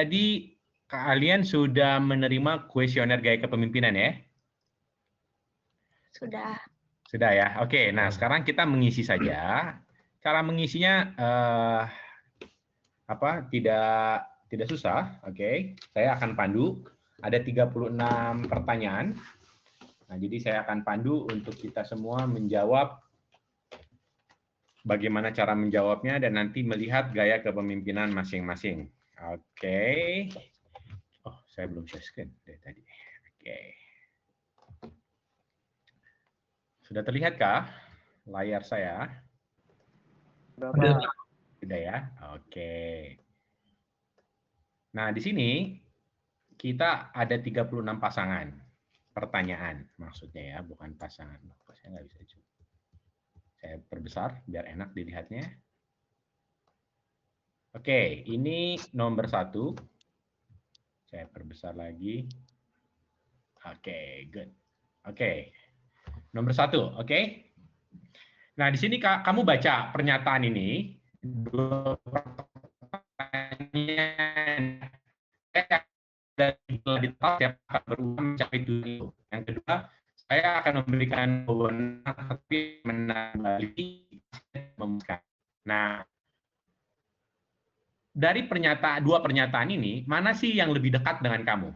Jadi kalian sudah menerima kuesioner gaya kepemimpinan ya? Sudah. Sudah ya. Oke, nah sekarang kita mengisi saja. Cara mengisinya tidak susah. Oke, saya akan pandu. Ada 36 pertanyaan. Nah, jadi saya akan pandu untuk kita semua menjawab bagaimana cara menjawabnya dan nanti melihat gaya kepemimpinan masing-masing. Oke. Oh, saya belum share screen dari tadi. Oke. Sudah terlihatkah layar saya? Sudah ya? Oke. Nah, di sini kita ada 36 pasangan pertanyaan maksudnya ya, bukan pasangan. Saya nggak bisa coba. Saya perbesar biar enak dilihatnya. Oke, ini nomor 1. Saya perbesar lagi. Oke, good. Oke, nomor 1. Oke. Nah, di sini kamu baca pernyataan ini. Dua pertanyaan. Di tas yang akan berulang mencapai 7. Yang kedua, saya akan memberikan wewenang tapi menambah memutuskan. Nah, dari dua pernyataan ini, mana sih yang lebih dekat dengan kamu?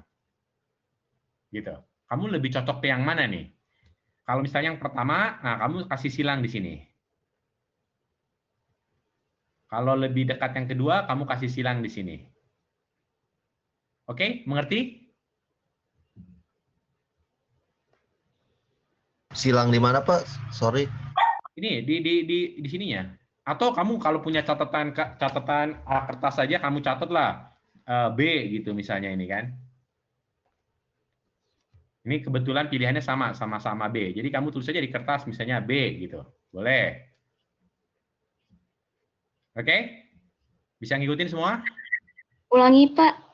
Gitu. Kamu lebih cocok ke yang mana nih? Kalau misalnya yang pertama, nah kamu kasih silang di sini. Kalau lebih dekat yang kedua, kamu kasih silang di sini. Oke, mengerti? Silang di mana, Pak? Sorry. Ini di sininya. Atau kamu kalau punya catatan kertas saja kamu catatlah B gitu misalnya ini kan. Ini kebetulan pilihannya sama-sama B. Jadi kamu tulis saja di kertas misalnya B gitu. Boleh. Oke? Bisa ngikutin semua? Ulangi, Pak.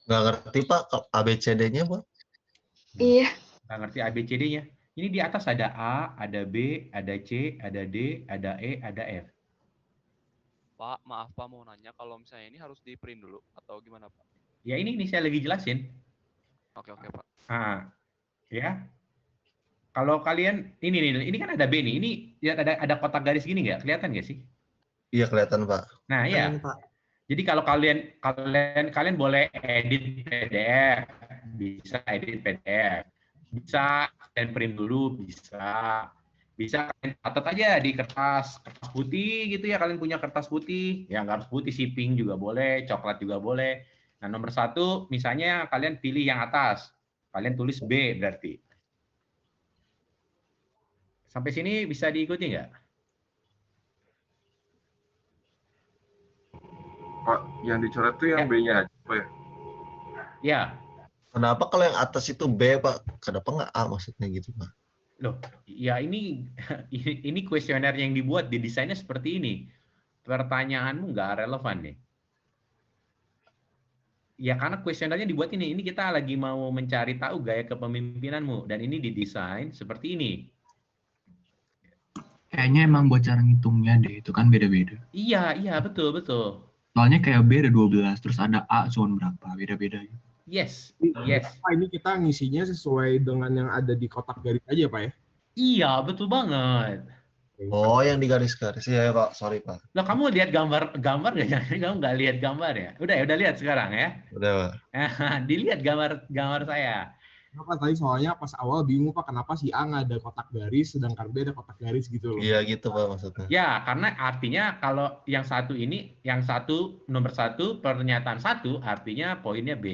Nggak ngerti, Pak. ABCD-nya, Pak? Iya. Nggak ngerti ABCD-nya. Ini di atas ada A, ada B, ada C, ada D, ada E, ada F. Pak, maaf Pak, mau nanya kalau misalnya ini harus di print dulu atau gimana Pak? Ya ini saya lagi jelasin. Oke Pak. Nah, ya. Kalau kalian ini kan ada B nih. Ini lihat ada kotak garis gini nggak? Kelihatan nggak sih? Iya, kelihatan, Pak. Nah, iya. Jadi kalau kalian boleh edit PDF, bisa edit PDF. Bisa kalian print dulu, bisa kalian catat aja di kertas putih gitu ya, kalian punya kertas putih ya, nggak harus putih sih, pink juga boleh, coklat juga boleh. Nah, nomor 1 misalnya kalian pilih yang atas, kalian tulis B berarti. Sampai sini bisa diikuti nggak? Pak, yang dicoret tuh yang Ya. B-nya aja, Pak ya? Ya. Kenapa kalau yang atas itu B, Pak? Kenapa nggak A maksudnya gitu, Pak? Loh, ya ini kuesioner yang dibuat, didesainnya seperti ini. Pertanyaanmu nggak relevan nih. Ya karena kuesionernya dibuat ini kita lagi mau mencari tahu gaya kepemimpinanmu dan ini didesain seperti ini. Kayaknya emang buat cara ngitungnya deh, itu kan beda-beda. Iya, betul. Soalnya kayak B ada 12, terus ada A zone berapa, beda-beda. Yes. Pak, ini kita ngisinya sesuai dengan yang ada di kotak garis aja, Pak ya? Iya, betul banget. Oh, yang di garis-garis. Iya, Pak. Sorry, Pak. Loh, kamu lihat gambar nggak? Kamu nggak lihat gambar ya? Udah lihat sekarang ya? Udah, Pak. Dilihat gambar saya. Kenapa tadi soalnya pas awal bingung, Pak, kenapa si A nggak ada kotak garis, sedangkan B ada kotak garis gitu loh. Iya, gitu, Pak, maksudnya. Ya, karena artinya kalau yang satu ini, nomor 1, pernyataan 1 artinya poinnya B.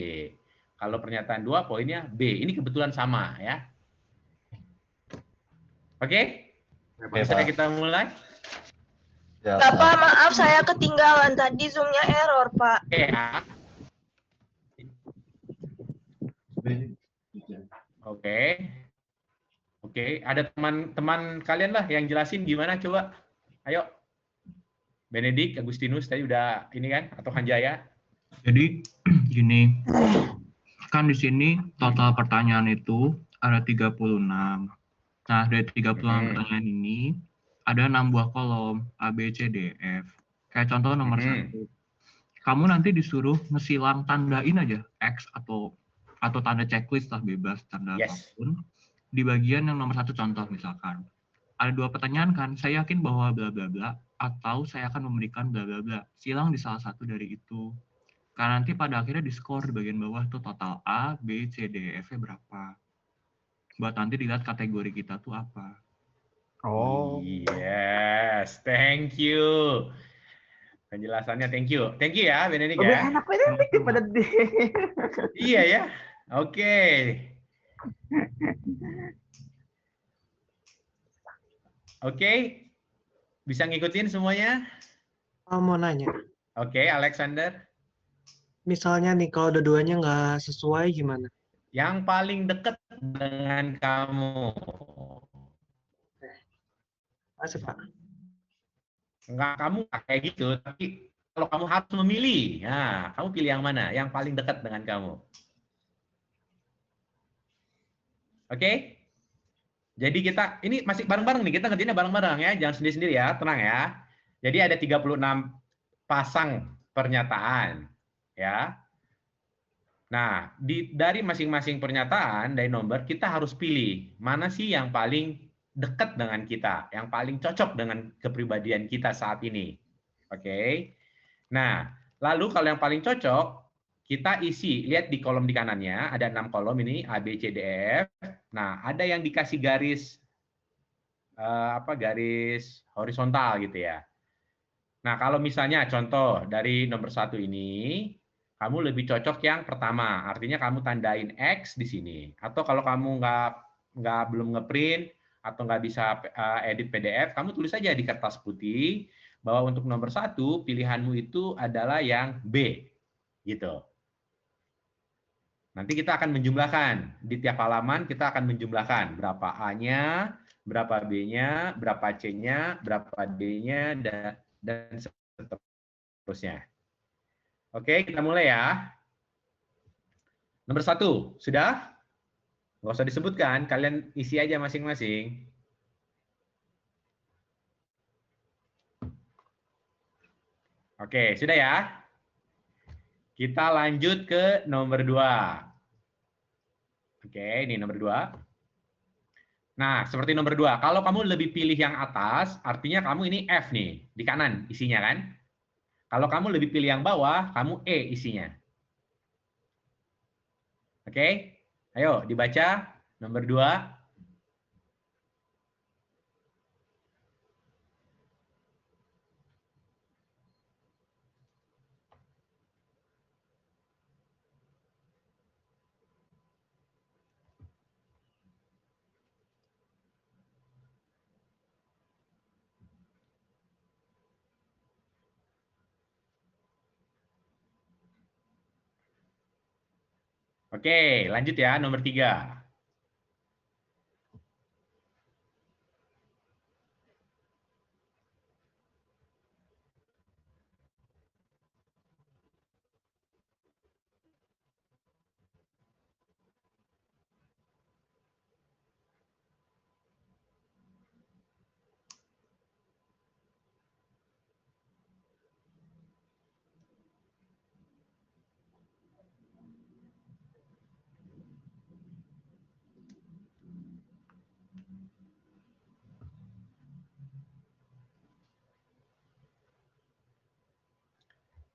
Kalau pernyataan 2 poinnya B. Ini kebetulan sama ya. Oke? Bisa kita mulai? Ya, Bapak, maaf saya ketinggalan tadi Zoom-nya error, Pak. Oke. Ada teman-teman kalian lah yang jelasin gimana coba. Ayo. Benedik, Agustinus tadi udah ini kan, atau Hanjaya. Jadi gini, kan di sini total pertanyaan itu ada 36. Nah, dari 36 pertanyaan ini ada 6 buah kolom A, B, C, D, F. Kayak contoh nomor 1. kamu nanti disuruh ngesilang tandain aja X atau tanda checklist lah, bebas tanda Yes. apapun di bagian yang nomor 1 contoh. Misalkan ada 2 pertanyaan kan, saya yakin bahwa bla bla bla atau saya akan memberikan bla bla bla. Silang di salah satu dari itu. Karena nanti pada akhirnya di skor di bagian bawah tuh total A, B, C, D, F-nya berapa. Buat nanti dilihat kategori kita tuh apa. Oh. Yes, thank you. Penjelasannya thank you. Thank you ya, Benedik Lebih ya. enak aja daripada di. Iya ya. Oke. Oke. Bisa ngikutin semuanya? Mau nanya, Oke, Alexander. misalnya nih kalau dua-duanya nggak sesuai gimana? Yang paling dekat dengan kamu. Masih Pak. Enggak, kamu nggak kayak gitu. Tapi kalau kamu harus memilih, nah, kamu pilih yang mana? Yang paling dekat dengan kamu. Oke? Jadi kita, ini masih bareng-bareng nih, kita ngerjainnya bareng-bareng ya, jangan sendiri-sendiri ya, tenang ya. Jadi ada 36 pasang pernyataan, ya. Nah, dari masing-masing pernyataan, dari nomor, kita harus pilih mana sih yang paling dekat dengan kita, yang paling cocok dengan kepribadian kita saat ini. Oke? Nah, lalu kalau yang paling cocok, kita isi, lihat di kolom di kanannya, ada 6 kolom ini, A, B, C, D, E, F. Nah, ada yang dikasih garis, garis horizontal gitu ya. Nah, kalau misalnya contoh dari nomor 1 ini, kamu lebih cocok yang pertama, artinya kamu tandain X di sini. Atau kalau kamu belum ngeprint, atau nggak bisa edit PDF, kamu tulis saja di kertas putih, bahwa untuk nomor 1, pilihanmu itu adalah yang B. Gitu. Nanti kita akan menjumlahkan. Di tiap halaman kita akan menjumlahkan berapa A-nya, berapa B-nya, berapa C-nya, berapa D-nya, dan seterusnya. Oke, kita mulai ya. Nomor 1, sudah? Nggak usah disebutkan, kalian isi aja masing-masing. Oke, sudah ya? Kita lanjut ke nomor 2. Oke, ini nomor 2. Nah, seperti nomor 2, kalau kamu lebih pilih yang atas, artinya kamu ini F nih, di kanan isinya kan? Kalau kamu lebih pilih yang bawah, kamu E isinya. Oke? Ayo dibaca nomor 2. Oke, lanjut ya, nomor 3.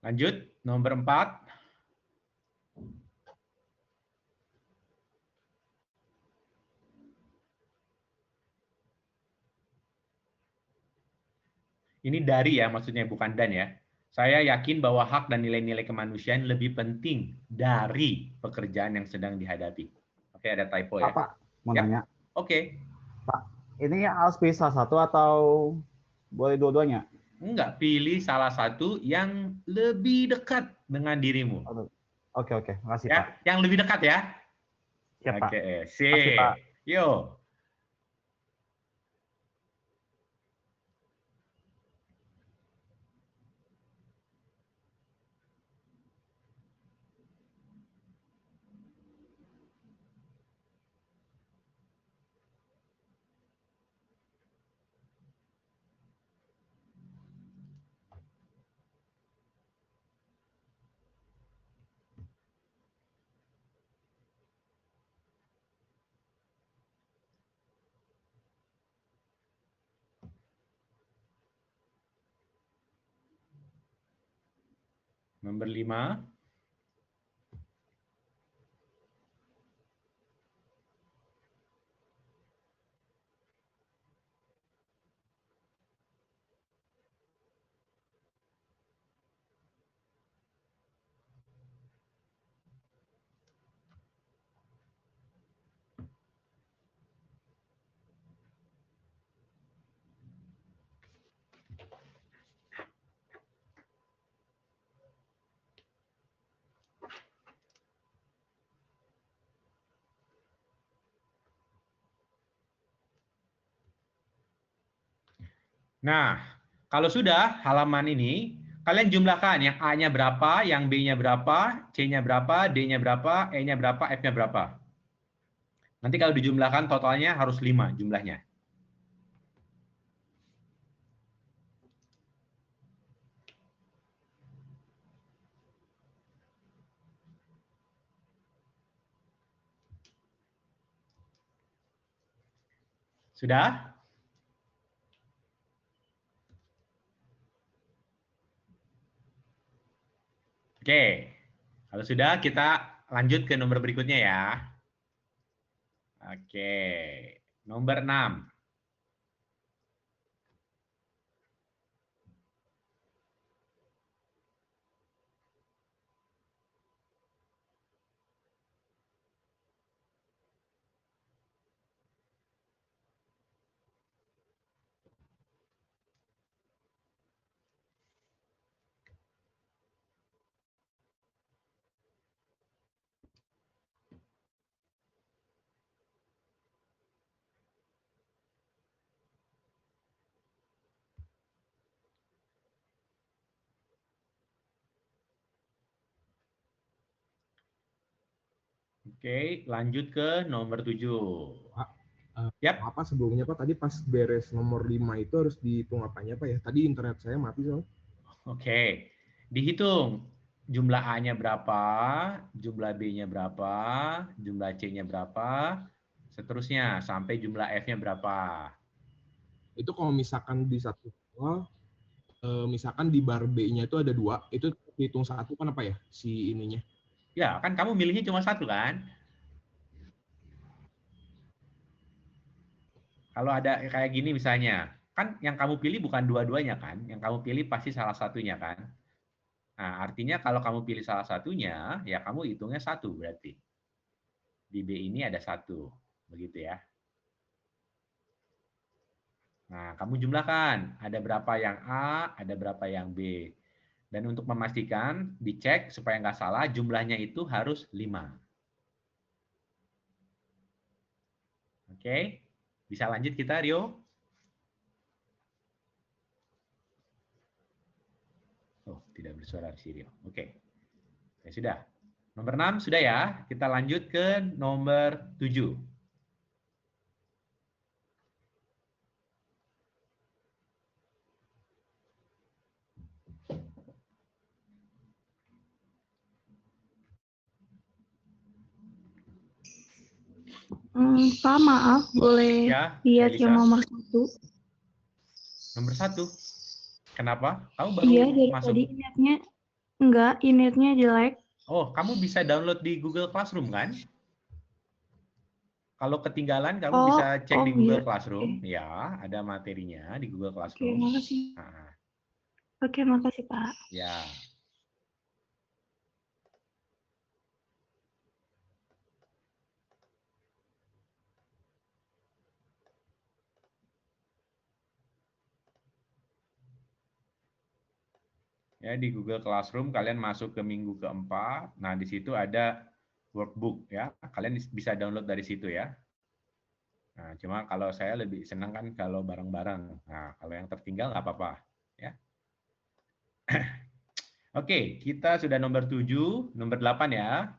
Lanjut, nomor 4. Ini dari ya, maksudnya bukan dan ya. Saya yakin bahwa hak dan nilai-nilai kemanusiaan lebih penting dari pekerjaan yang sedang dihadapi. Oke, ada typo ya. Pak, mau Ya. nanya. Oke. Pak, ini harus pilih salah satu atau boleh dua-duanya? Enggak, pilih salah satu yang lebih dekat dengan dirimu. Oke, makasih Ya, Pak. yang lebih dekat ya. Siap Pak. Oke, Makasih, Pak. Yuk. Nomor 5. Nah, kalau sudah halaman ini, kalian jumlahkan yang A-nya berapa, yang B-nya berapa, C-nya berapa, D-nya berapa, E-nya berapa, F-nya berapa. Nanti kalau dijumlahkan totalnya harus 5 jumlahnya. Sudah? Oke. Kalau sudah, kita lanjut ke nomor berikutnya ya. Oke. Nomor 6. Oke, lanjut ke nomor 7. Pak, Yap. apa sebelumnya Pak, tadi pas beres nomor 5 itu harus dihitung apanya Pak ya? Tadi internet saya mati soalnya. Oke. Dihitung jumlah A-nya berapa, jumlah B-nya berapa, jumlah C-nya berapa, seterusnya sampai jumlah F-nya berapa. Itu kalau misalkan di satu soal, misalkan di bar B-nya itu ada 2, itu dihitung satu kan apa ya si ininya? Ya, kan kamu milihnya cuma satu kan? Kalau ada kayak gini misalnya, kan yang kamu pilih bukan dua-duanya kan? Yang kamu pilih pasti salah satunya kan? Nah, artinya kalau kamu pilih salah satunya, ya kamu hitungnya satu berarti. Di B ini ada satu, begitu ya. Nah, kamu jumlahkan, ada berapa yang A, ada berapa yang B. Dan untuk memastikan, dicek supaya nggak salah, jumlahnya itu harus 5. Oke, bisa lanjut kita, Rio? Oh, tidak bersuara si Rio. Oke, ya sudah. Nomor 6 sudah ya, kita lanjut ke nomor 7. Pak, maaf, boleh Ya, lihat Elisa. yang nomor 1? Nomor 1. Kenapa? Kamu baru Iya, dari masuk? tadi inetnya enggak, inetnya jelek. Oh, kamu bisa download di Google Classroom kan? Kalau ketinggalan, kamu bisa cek di Google iya. Classroom. Ya, ada materinya di Google Oke, Classroom. makasih. Nah, Oke, makasih, Pak. ya. Ya, di Google Classroom kalian masuk ke minggu keempat. Nah, di situ ada workbook ya. Kalian bisa download dari situ ya. Nah, cuma kalau saya lebih senang kan kalau bareng-bareng. Nah, kalau yang tertinggal nggak apa-apa ya. Oke, kita sudah nomor 7, nomor 8 ya.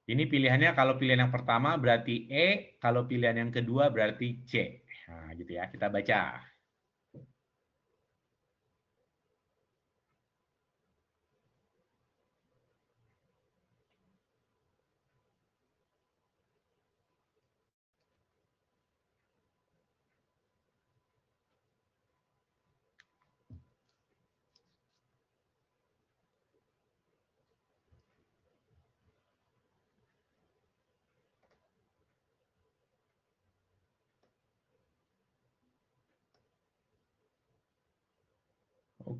Ini pilihannya kalau pilihan yang pertama berarti E, kalau pilihan yang kedua berarti C. Nah, gitu ya. Kita baca.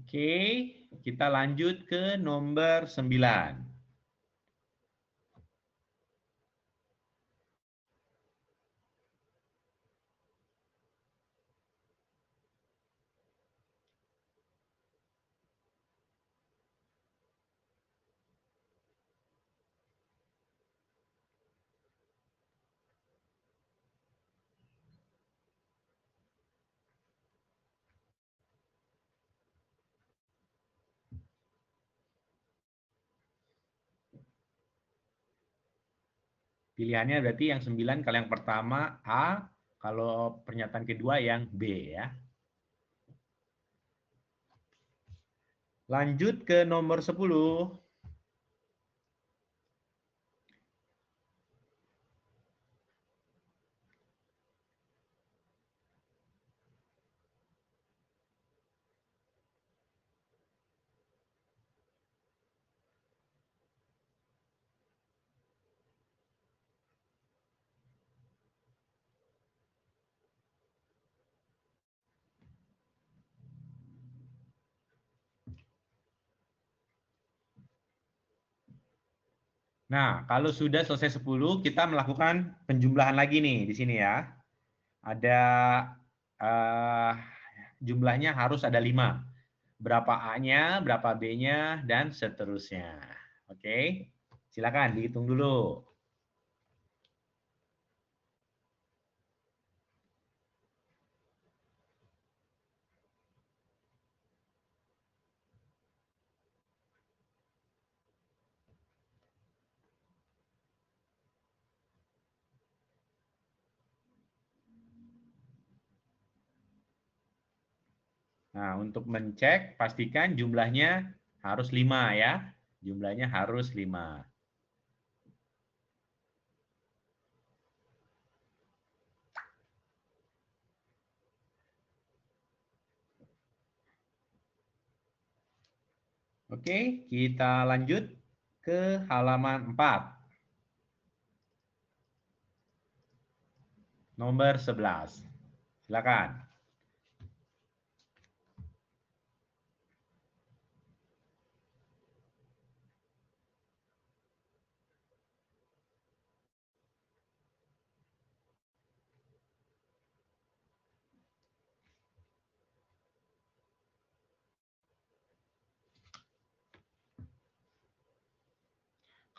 Oke, kita lanjut ke nomor 9. Pilihannya berarti yang 9 kalau yang pertama A, kalau pernyataan kedua yang B ya. Lanjut ke nomor 10. Nah, kalau sudah selesai 10, kita melakukan penjumlahan lagi nih di sini ya. Ada jumlahnya harus ada 5. Berapa A-nya, berapa B-nya, dan seterusnya. Oke, silakan dihitung dulu. Nah, untuk mencek, pastikan jumlahnya harus 5 ya. Jumlahnya harus 5. Oke, kita lanjut ke halaman 4. Nomor 11. Silakan.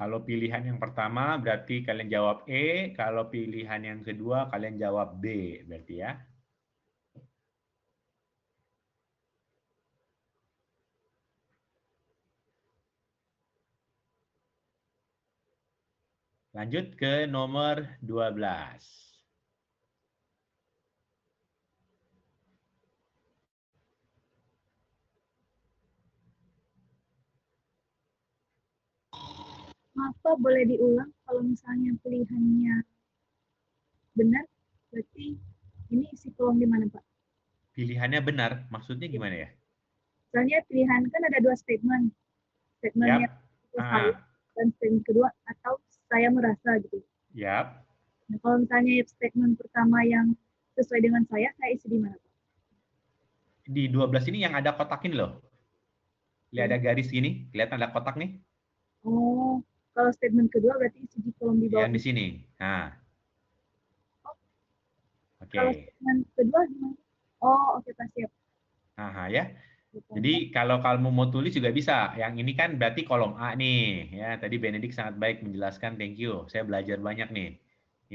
Kalau pilihan yang pertama berarti kalian jawab E, kalau pilihan yang kedua kalian jawab B berarti ya. Lanjut ke nomor 12. Maaf Pak, boleh diulang kalau misalnya pilihannya benar, berarti ini isi kolom di mana Pak? Pilihannya benar, maksudnya gimana ya? Misalnya pilihan kan ada 2 statement. Statement Yap. yang saya dan statement kedua atau saya merasa gitu. Yap. Nah, kalau misalnya statement pertama yang sesuai dengan saya isi di mana Pak? Di 12 ini yang ada kotak ini loh. Lihat ada garis gini, kelihatan ada kotak nih. Oh, kalau statement kedua berarti isi di kolom di bawah. Yang di sini. Nah. Oke. Kalau statement kedua gimana? Oh, oke Pak, siap. Nah, ya. Jadi kalau kamu mau tulis juga bisa. Yang ini kan berarti kolom A nih. Ya, tadi Benedik sangat baik menjelaskan. Thank you. Saya belajar banyak nih.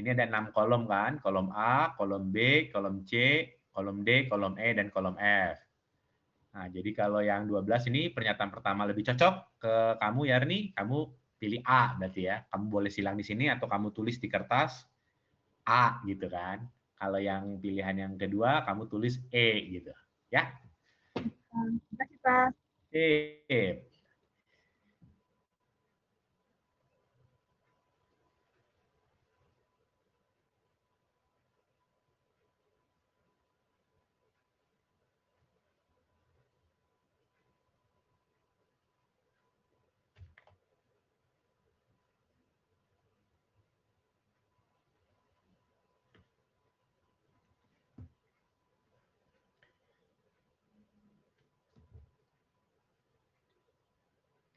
Ini ada 6 kolom kan? Kolom A, kolom B, kolom C, kolom D, kolom E, dan kolom F. Nah, jadi kalau yang 12 ini pernyataan pertama lebih cocok ke kamu, Yarni. Kamu pilih A berarti ya. Kamu boleh silang di sini atau kamu tulis di kertas A gitu kan. Kalau yang pilihan yang kedua, kamu tulis E gitu. Ya. Terima kasih Pak. Sip.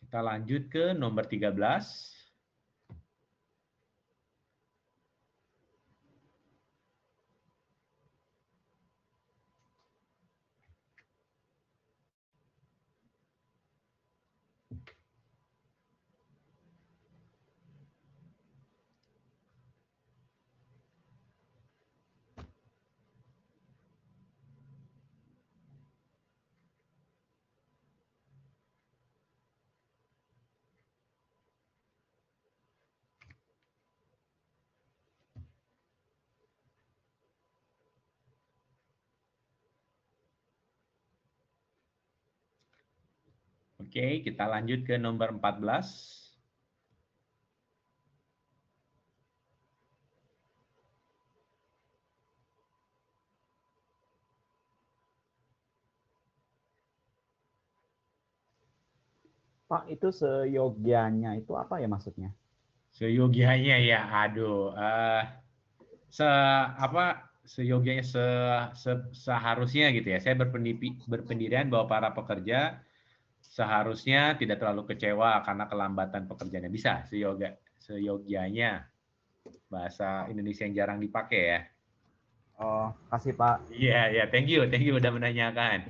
Kita lanjut ke nomor 13. Oke, kita lanjut ke nomor 14. Pak, itu seyogianya itu apa ya maksudnya? Seyogianya ya, aduh. Se apa seyogianya seharusnya gitu ya. Saya berpendirian bahwa para pekerja seharusnya tidak terlalu kecewa karena kelambatan pekerjaannya. Bisa seyogianya, bahasa Indonesia yang jarang dipakai ya. Oh, kasih Pak. Iya, ya, thank you udah menanyakan.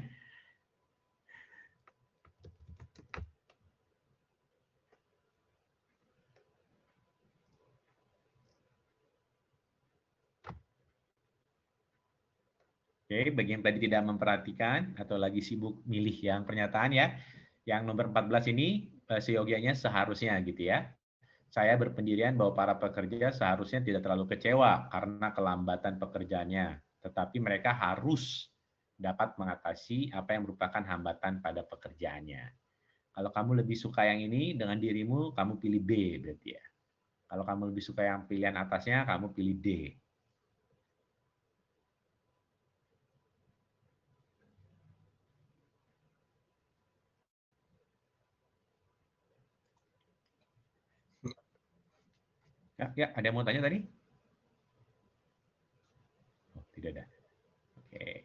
Oke, bagi yang tadi tidak memperhatikan atau lagi sibuk milih yang pernyataan ya, yang nomor 14 ini seyogianya seharusnya gitu ya. Saya berpendirian bahwa para pekerja seharusnya tidak terlalu kecewa karena kelambatan pekerjaannya, tetapi mereka harus dapat mengatasi apa yang merupakan hambatan pada pekerjaannya. Kalau kamu lebih suka yang ini dengan dirimu, kamu pilih B berarti ya. Kalau kamu lebih suka yang pilihan atasnya, kamu pilih D. Ya, ada yang mau tanya tadi? Oh, tidak ada. Oke.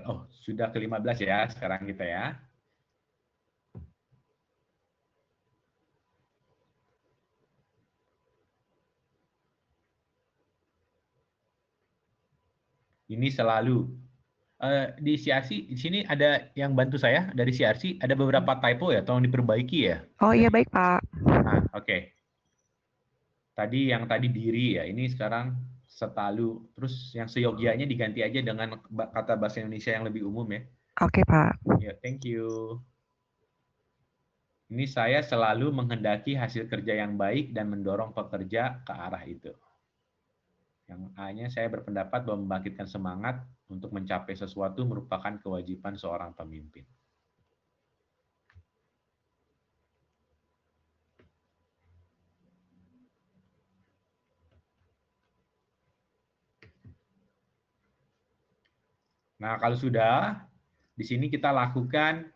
Oh, sudah ke-15 ya sekarang kita ya. Ini selalu di CRC di sini ada yang bantu saya dari CRC, ada beberapa typo ya, tolong diperbaiki ya. Oh iya baik Pak. Nah, oke. Tadi diri ya, ini sekarang setalu. Terus yang seyogianya diganti aja dengan kata bahasa Indonesia yang lebih umum ya. Oke Pak. Ya, thank you. Ini saya selalu menghendaki hasil kerja yang baik dan mendorong pekerja ke arah itu. Yang A-nya saya berpendapat bahwa membangkitkan semangat untuk mencapai sesuatu merupakan kewajiban seorang pemimpin. Nah, kalau sudah, di sini kita lakukan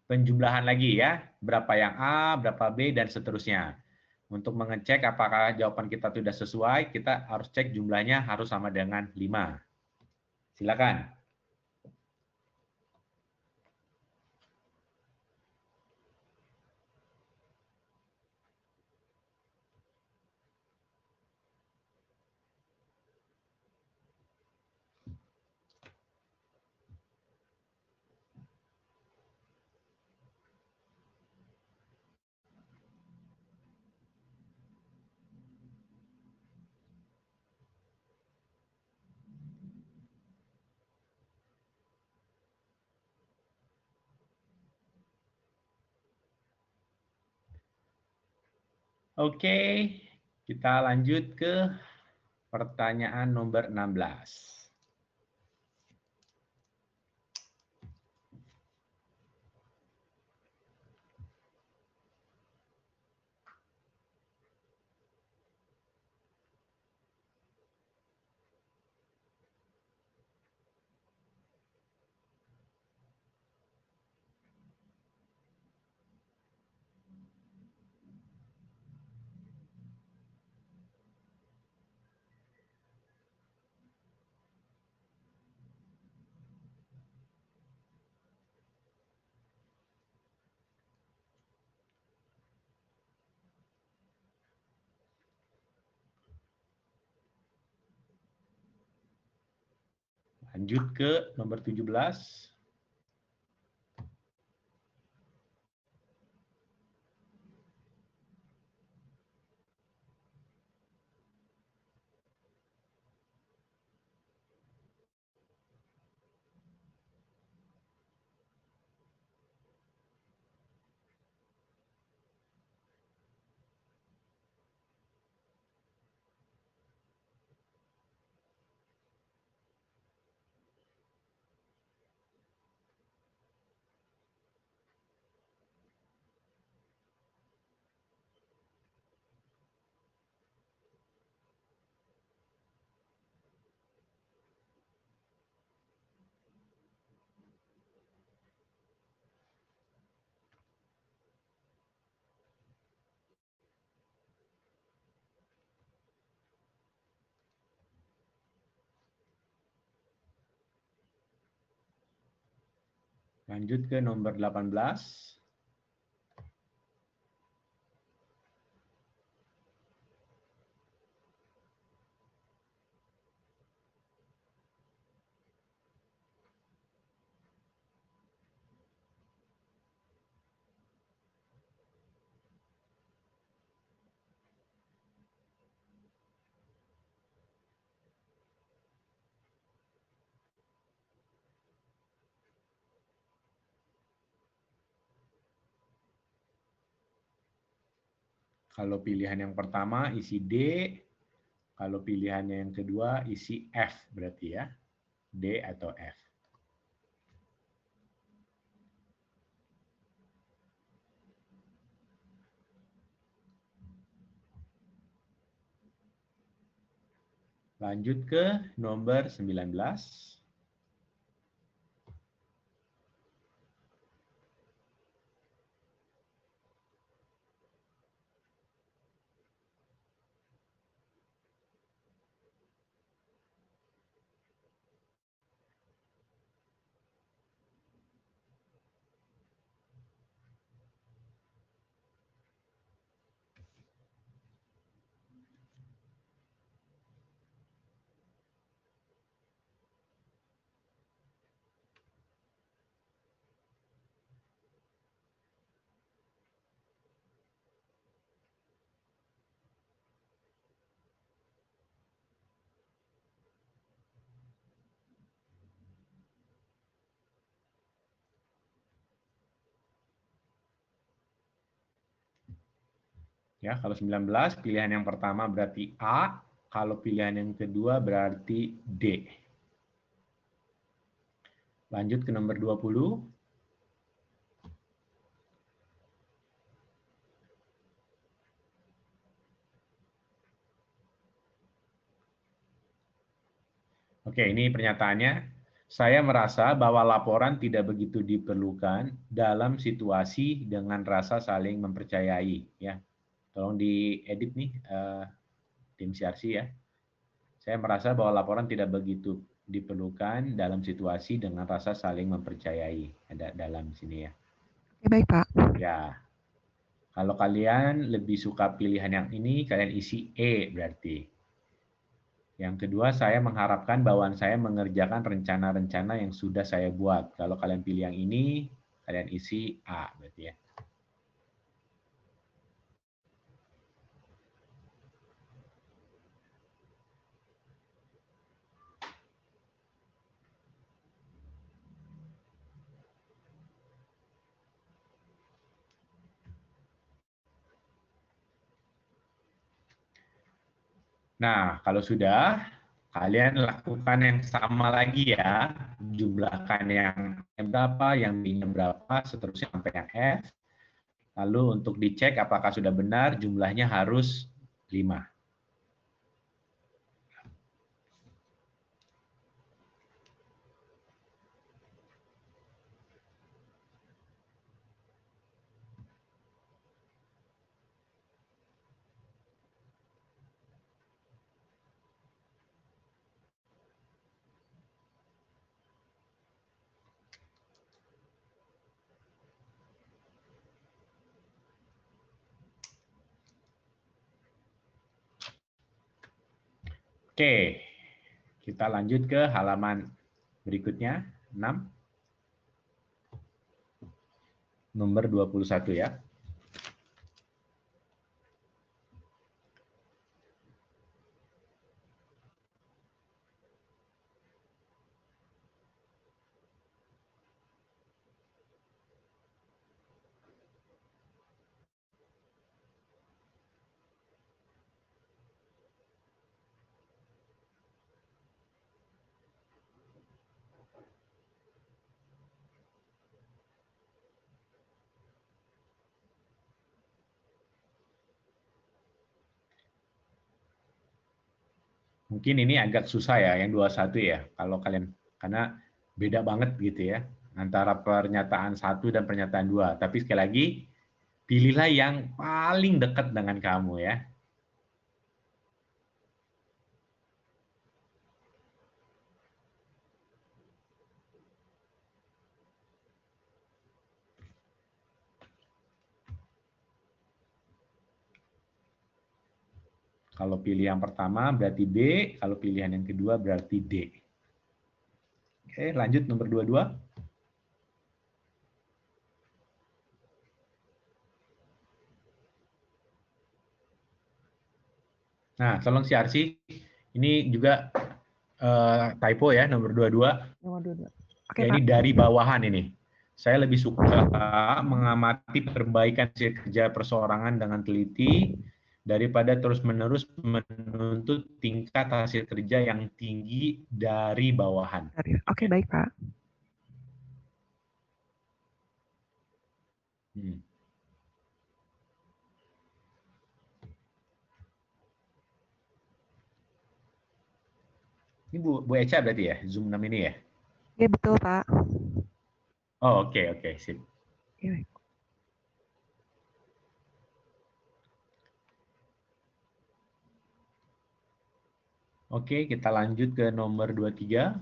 penjumlahan lagi ya, berapa yang A, berapa B, dan seterusnya. Untuk mengecek apakah jawaban kita sudah sesuai, kita harus cek jumlahnya harus sama dengan 5. Silakan. Oke, kita lanjut ke pertanyaan nomor 16. Lanjut ke nomor 17. Lanjut ke nomor 18. Kalau pilihan yang pertama isi D, kalau pilihannya yang kedua isi F berarti ya. D atau F. Lanjut ke nomor 19. Ya, kalau 19 pilihan yang pertama berarti A, kalau pilihan yang kedua berarti D. Lanjut ke nomor 20. Oke, ini pernyataannya. Saya merasa bahwa laporan tidak begitu diperlukan dalam situasi dengan rasa saling mempercayai. Ya, tolong diedit nih, tim CRC ya. Saya merasa bahwa laporan tidak begitu diperlukan dalam situasi dengan rasa saling mempercayai. Ada dalam sini ya. Baik, Pak. Ya. Kalau kalian lebih suka pilihan yang ini, kalian isi E berarti. Yang kedua, saya mengharapkan bawahan saya mengerjakan rencana-rencana yang sudah saya buat. Kalau kalian pilih yang ini, kalian isi A berarti ya. Nah, kalau sudah, kalian lakukan yang sama lagi ya. Jumlahkan yang berapa, yang B-nya berapa, seterusnya sampai yang F. Lalu untuk dicek apakah sudah benar, jumlahnya harus 5. Oke, kita lanjut ke halaman Berikutnya 6. Nomor 21 ya. Mungkin ini agak susah ya, yang 21 ya, kalau kalian, karena beda banget gitu ya, antara pernyataan 1 dan pernyataan 2. Tapi sekali lagi, pilihlah yang paling dekat dengan kamu ya. Kalau pilih yang pertama berarti B, kalau pilihan yang kedua berarti D. Oke, lanjut nomor 22. Nah, tolong si Arsi, ini juga typo ya, nomor 22. Nomor 22. Oke, Ya, Pak. ini dari bawahan ini. Saya lebih suka mengamati perbaikan hasil kerja perseorangan dengan teliti daripada terus-menerus menuntut tingkat hasil kerja yang tinggi dari bawahan. Oke, baik, Pak. Ini Bu Eca berarti ya, Zoom 6 ini ya? Ya, betul, Pak. Oh, oke, sip. Ya, baik. Oke, kita lanjut ke nomor 23.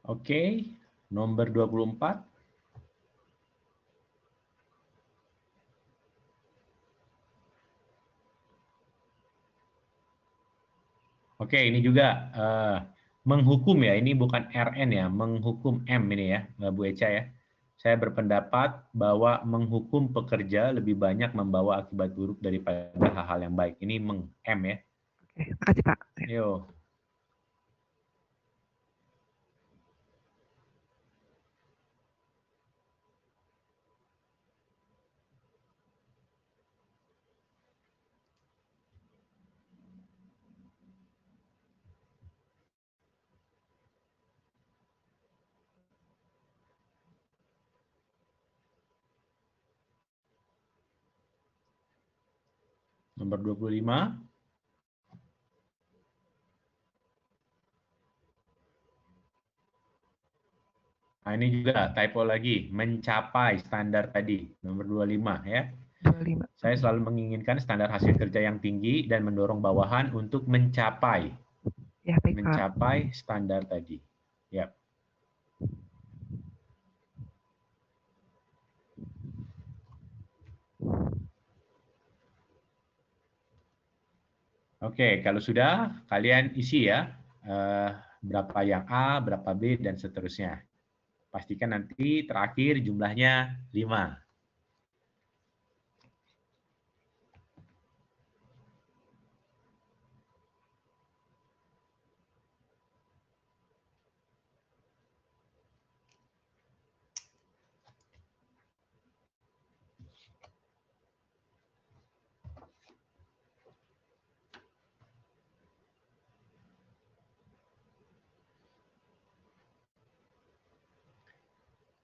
Oke, nomor 24. Oke, ini juga menghukum ya, ini bukan RN ya, menghukum M ini ya, Bu Eca ya. Saya berpendapat bahwa menghukum pekerja lebih banyak membawa akibat buruk daripada hal-hal yang baik. Ini meng-M ya. Oke, makasih, Pak. Yo. Nomor 25. Nah, ini juga typo lagi, mencapai standar tadi, nomor 25 ya. 25. Saya selalu menginginkan standar hasil kerja yang tinggi dan mendorong bawahan untuk mencapai Ya, baik, Pak. mencapai standar tadi. Ya. Oke, kalau sudah kalian isi ya berapa yang A, berapa B dan seterusnya. Pastikan nanti terakhir jumlahnya 5.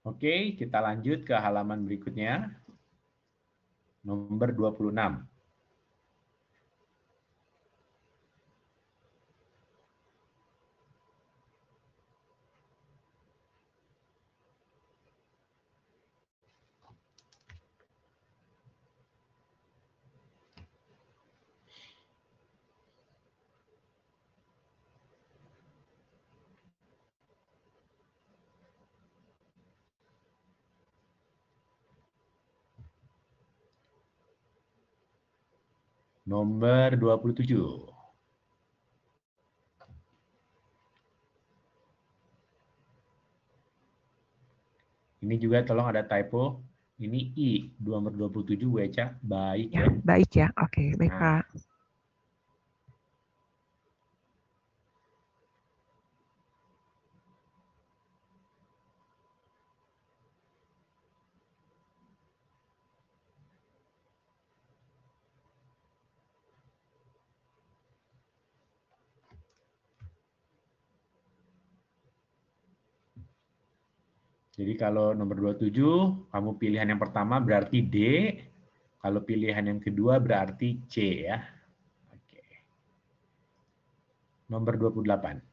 Oke, kita lanjut ke halaman berikutnya. Nomor 26. Nomor 27. Ini juga tolong ada typo. Ini I, nomor 27, Bu Eca. Baik Ya, ya. baik ya. Oke, baik Nah. Pak. Jadi kalau nomor 27, kamu pilihan yang pertama berarti D. Kalau pilihan yang kedua berarti C ya. Oke. Nomor 28.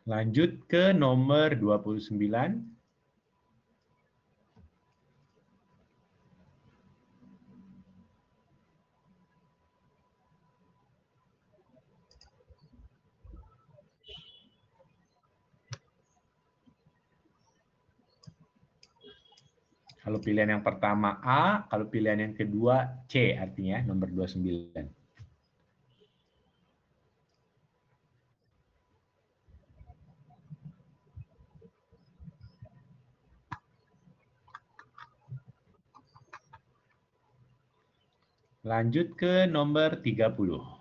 Lanjut ke nomor 29. Kalau pilihan yang pertama A, kalau pilihan yang kedua C artinya nomor 29. Lanjut ke nomor 30.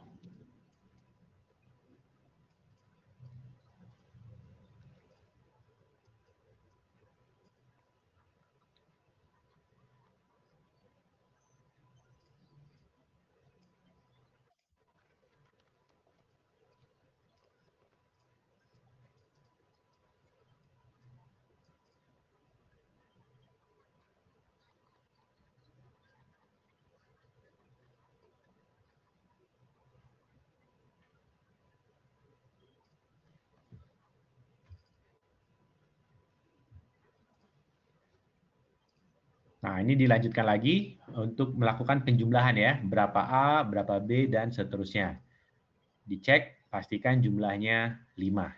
Nah, ini dilanjutkan lagi untuk melakukan penjumlahan ya. Berapa A, berapa B, dan seterusnya. Dicek, pastikan jumlahnya 5.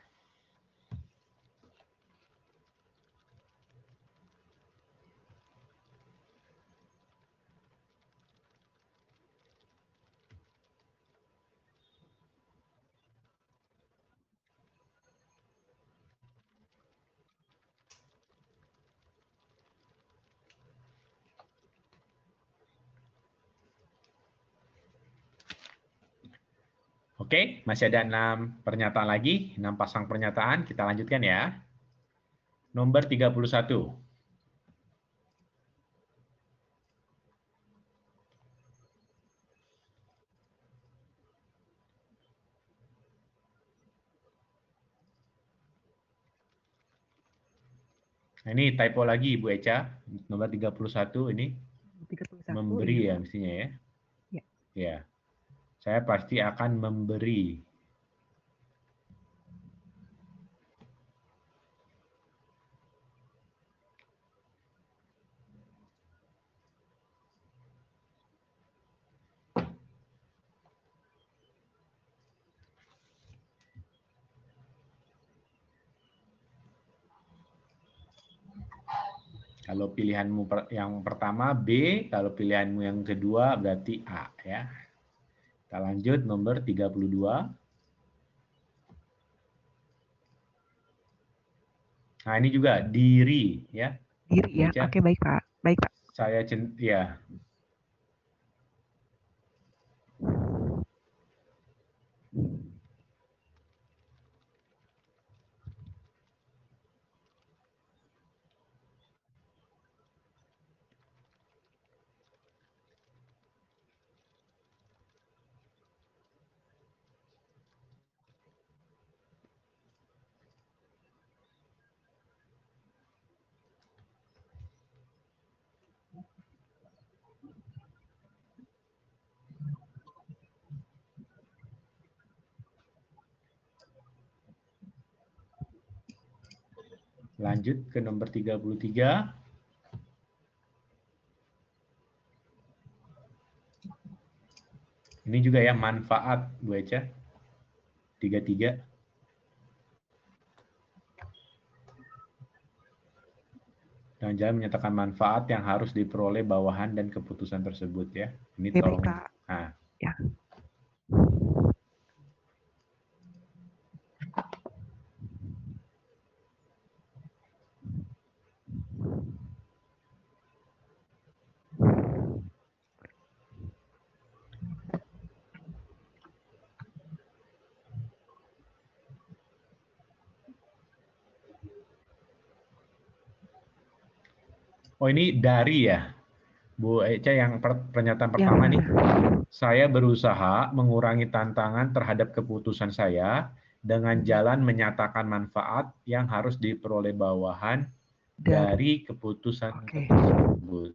Oke, masih ada 6 pernyataan lagi, 6 pasang pernyataan. Kita lanjutkan ya. Nomor 31. Nah, ini typo lagi, Bu Eca. Nomor 31 ini 31 memberi iya, ya Pak. mestinya ya. Ya. Ya. Saya pasti akan memberi. Kalau pilihanmu yang pertama B, kalau pilihanmu yang kedua berarti A ya. Kita lanjut nomor 32. Nah, ini juga diri ya. Diri ya. Baca. Oke, baik, Pak. Baik, Pak. Saya ya. Lanjut ke nomor 33. Ini juga ya manfaat, Bu Eca. 33. Dan jangan menyatakan manfaat yang harus diperoleh bawahan dan keputusan tersebut ya. Ini Oke, tolong. baik, Pak. Nah. Ya. Oh, ini dari ya, Bu Eca, yang pernyataan Ya, pertama benar. nih. Saya berusaha mengurangi tantangan terhadap keputusan saya dengan jalan menyatakan manfaat yang harus diperoleh bawahan dari keputusan Oke. tersebut.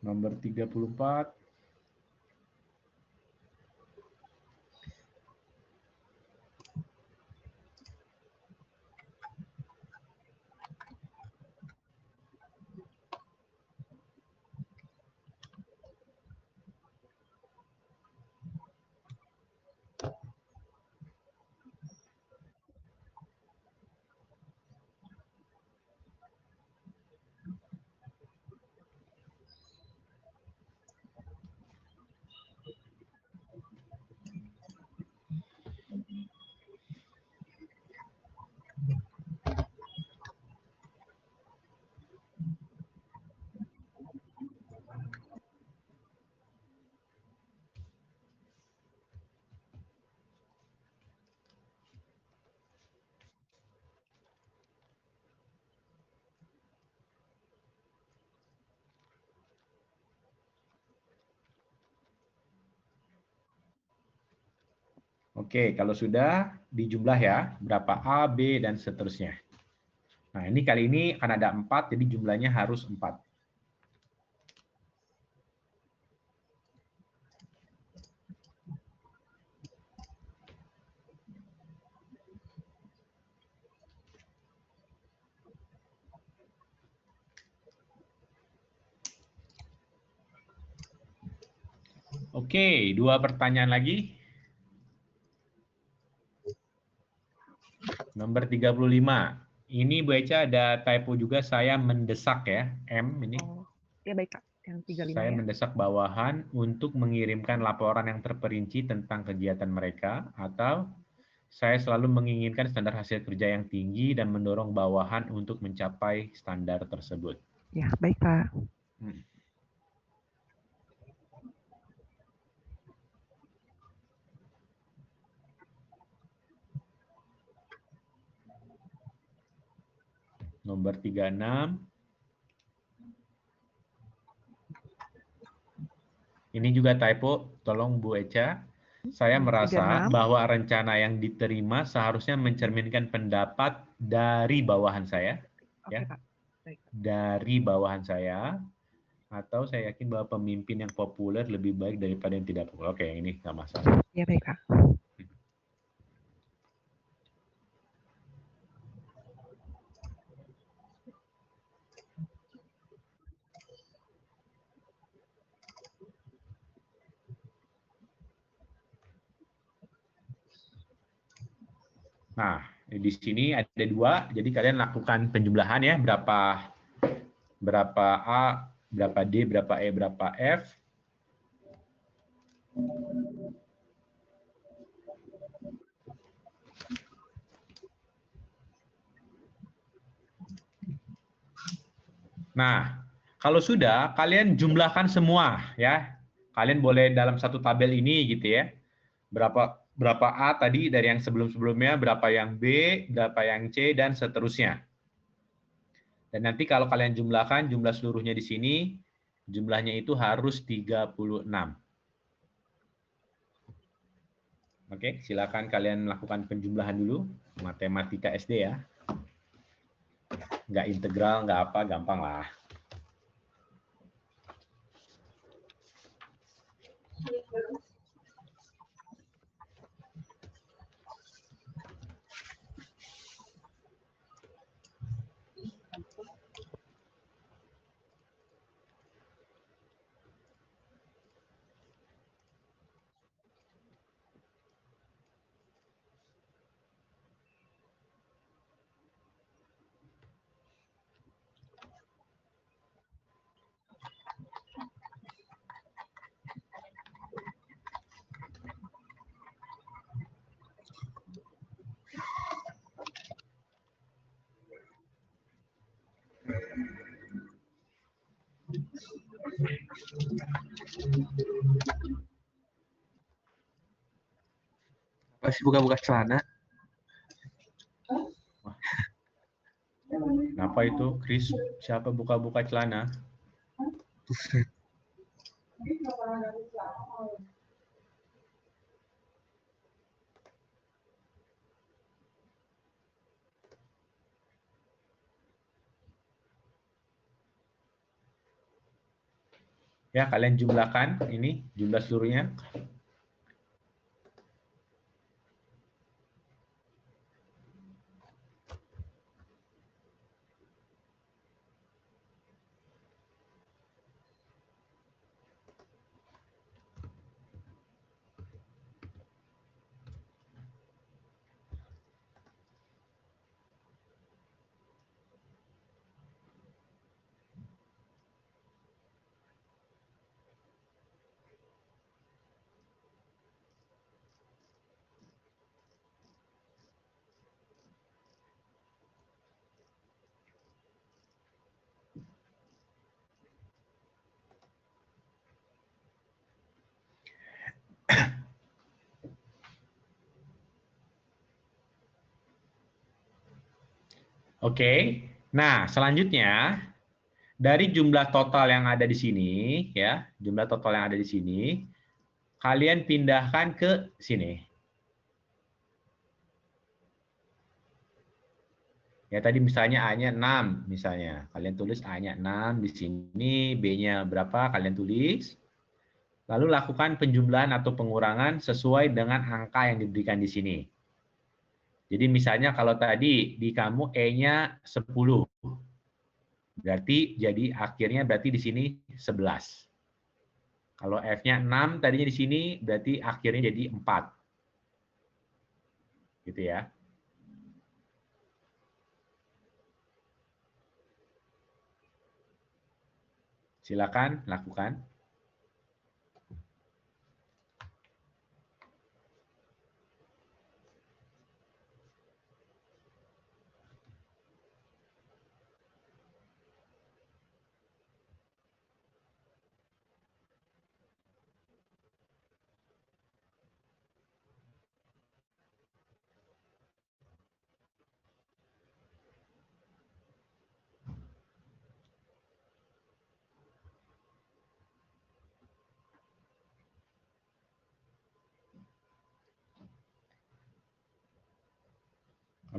Nomor 34. Oke, kalau sudah dijumlah ya, berapa A, B, dan seterusnya. Nah, ini kali ini akan ada 4, jadi jumlahnya harus 4. Oke, 2 pertanyaan lagi. Nomor 35. Ini Bu Eca ada typo juga, saya mendesak ya, M ini. Oh, ya baik, Pak. Yang 35 Saya ya. mendesak bawahan untuk mengirimkan laporan yang terperinci tentang kegiatan mereka, atau saya selalu menginginkan standar hasil kerja yang tinggi dan mendorong bawahan untuk mencapai standar tersebut. Ya, baik, Pak. Nomor 36. Ini juga typo, tolong Bu Eca. Saya merasa 36. bahwa rencana yang diterima seharusnya mencerminkan pendapat dari bawahan saya. Oke, Ya. Pak. Baik. Dari bawahan saya. Atau saya yakin bahwa pemimpin yang populer lebih baik daripada yang tidak populer. Oke, yang ini nggak masalah. Ya, baik, Kak. Nah, di sini ada 2, jadi kalian lakukan penjumlahan ya, berapa A, berapa D, berapa E, berapa F. Nah, kalau sudah, kalian jumlahkan semua ya. Kalian boleh dalam satu tabel ini gitu ya. Berapa A tadi dari yang sebelum-sebelumnya, berapa yang B, berapa yang C, dan seterusnya. Dan nanti kalau kalian jumlahkan jumlah seluruhnya di sini, jumlahnya itu harus 36. Oke, silakan kalian melakukan penjumlahan dulu. Matematika SD ya. Nggak integral, nggak apa, gampang lah. Masih buka-buka celana. Kenapa itu, Chris? Siapa buka-buka celana? Ya, kalian jumlahkan ini, jumlah seluruhnya. Oke. Nah, selanjutnya dari jumlah total yang ada di sini ya, jumlah total yang ada di sini kalian pindahkan ke sini. Ya tadi misalnya A-nya 6 misalnya. Kalian tulis A-nya 6 di sini, B-nya berapa kalian tulis. Lalu lakukan penjumlahan atau pengurangan sesuai dengan angka yang diberikan di sini. Jadi misalnya kalau tadi di kamu E-nya 10. Berarti jadi akhirnya berarti di sini 11. Kalau F-nya 6 tadinya di sini berarti akhirnya jadi 4. Gitu ya. Silakan lakukan.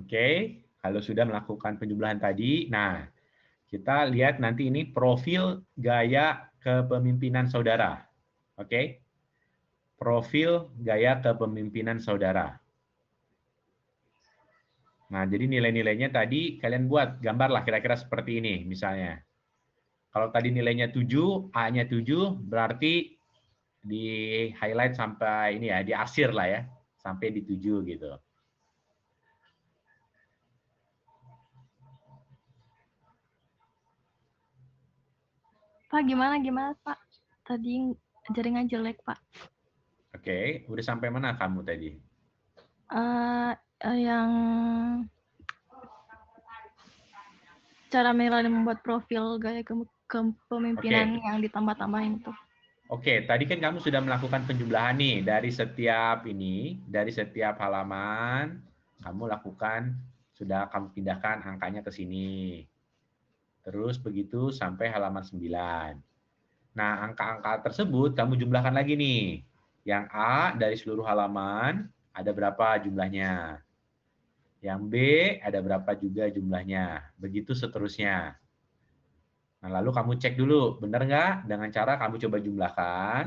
Oke, kalau sudah melakukan penjumlahan tadi, nah Kita lihat nanti ini profil gaya kepemimpinan saudara. Oke? Profil gaya kepemimpinan saudara. Nah, jadi nilai-nilainya tadi kalian buat, gambarlah kira-kira seperti ini misalnya. Kalau tadi nilainya 7, A-nya 7, berarti di highlight sampai ini ya, diarsir lah ya, sampai di 7 gitu. Pak, gimana Pak? Tadi jaringan jelek, Pak. Oke, udah sampai mana kamu tadi? Yang cara menilai dan membuat profil gaya kepemimpinan yang ditambah-tambahin itu. Oke, tadi kan kamu sudah melakukan penjumlahan nih dari setiap halaman kamu lakukan, sudah kamu pindahkan angkanya ke sini. Terus begitu sampai halaman 9. Nah, angka-angka tersebut kamu jumlahkan lagi nih. Yang A dari seluruh halaman ada berapa jumlahnya? Yang B ada berapa juga jumlahnya? Begitu seterusnya. Nah, lalu kamu cek dulu, benar nggak? Dengan cara kamu coba jumlahkan.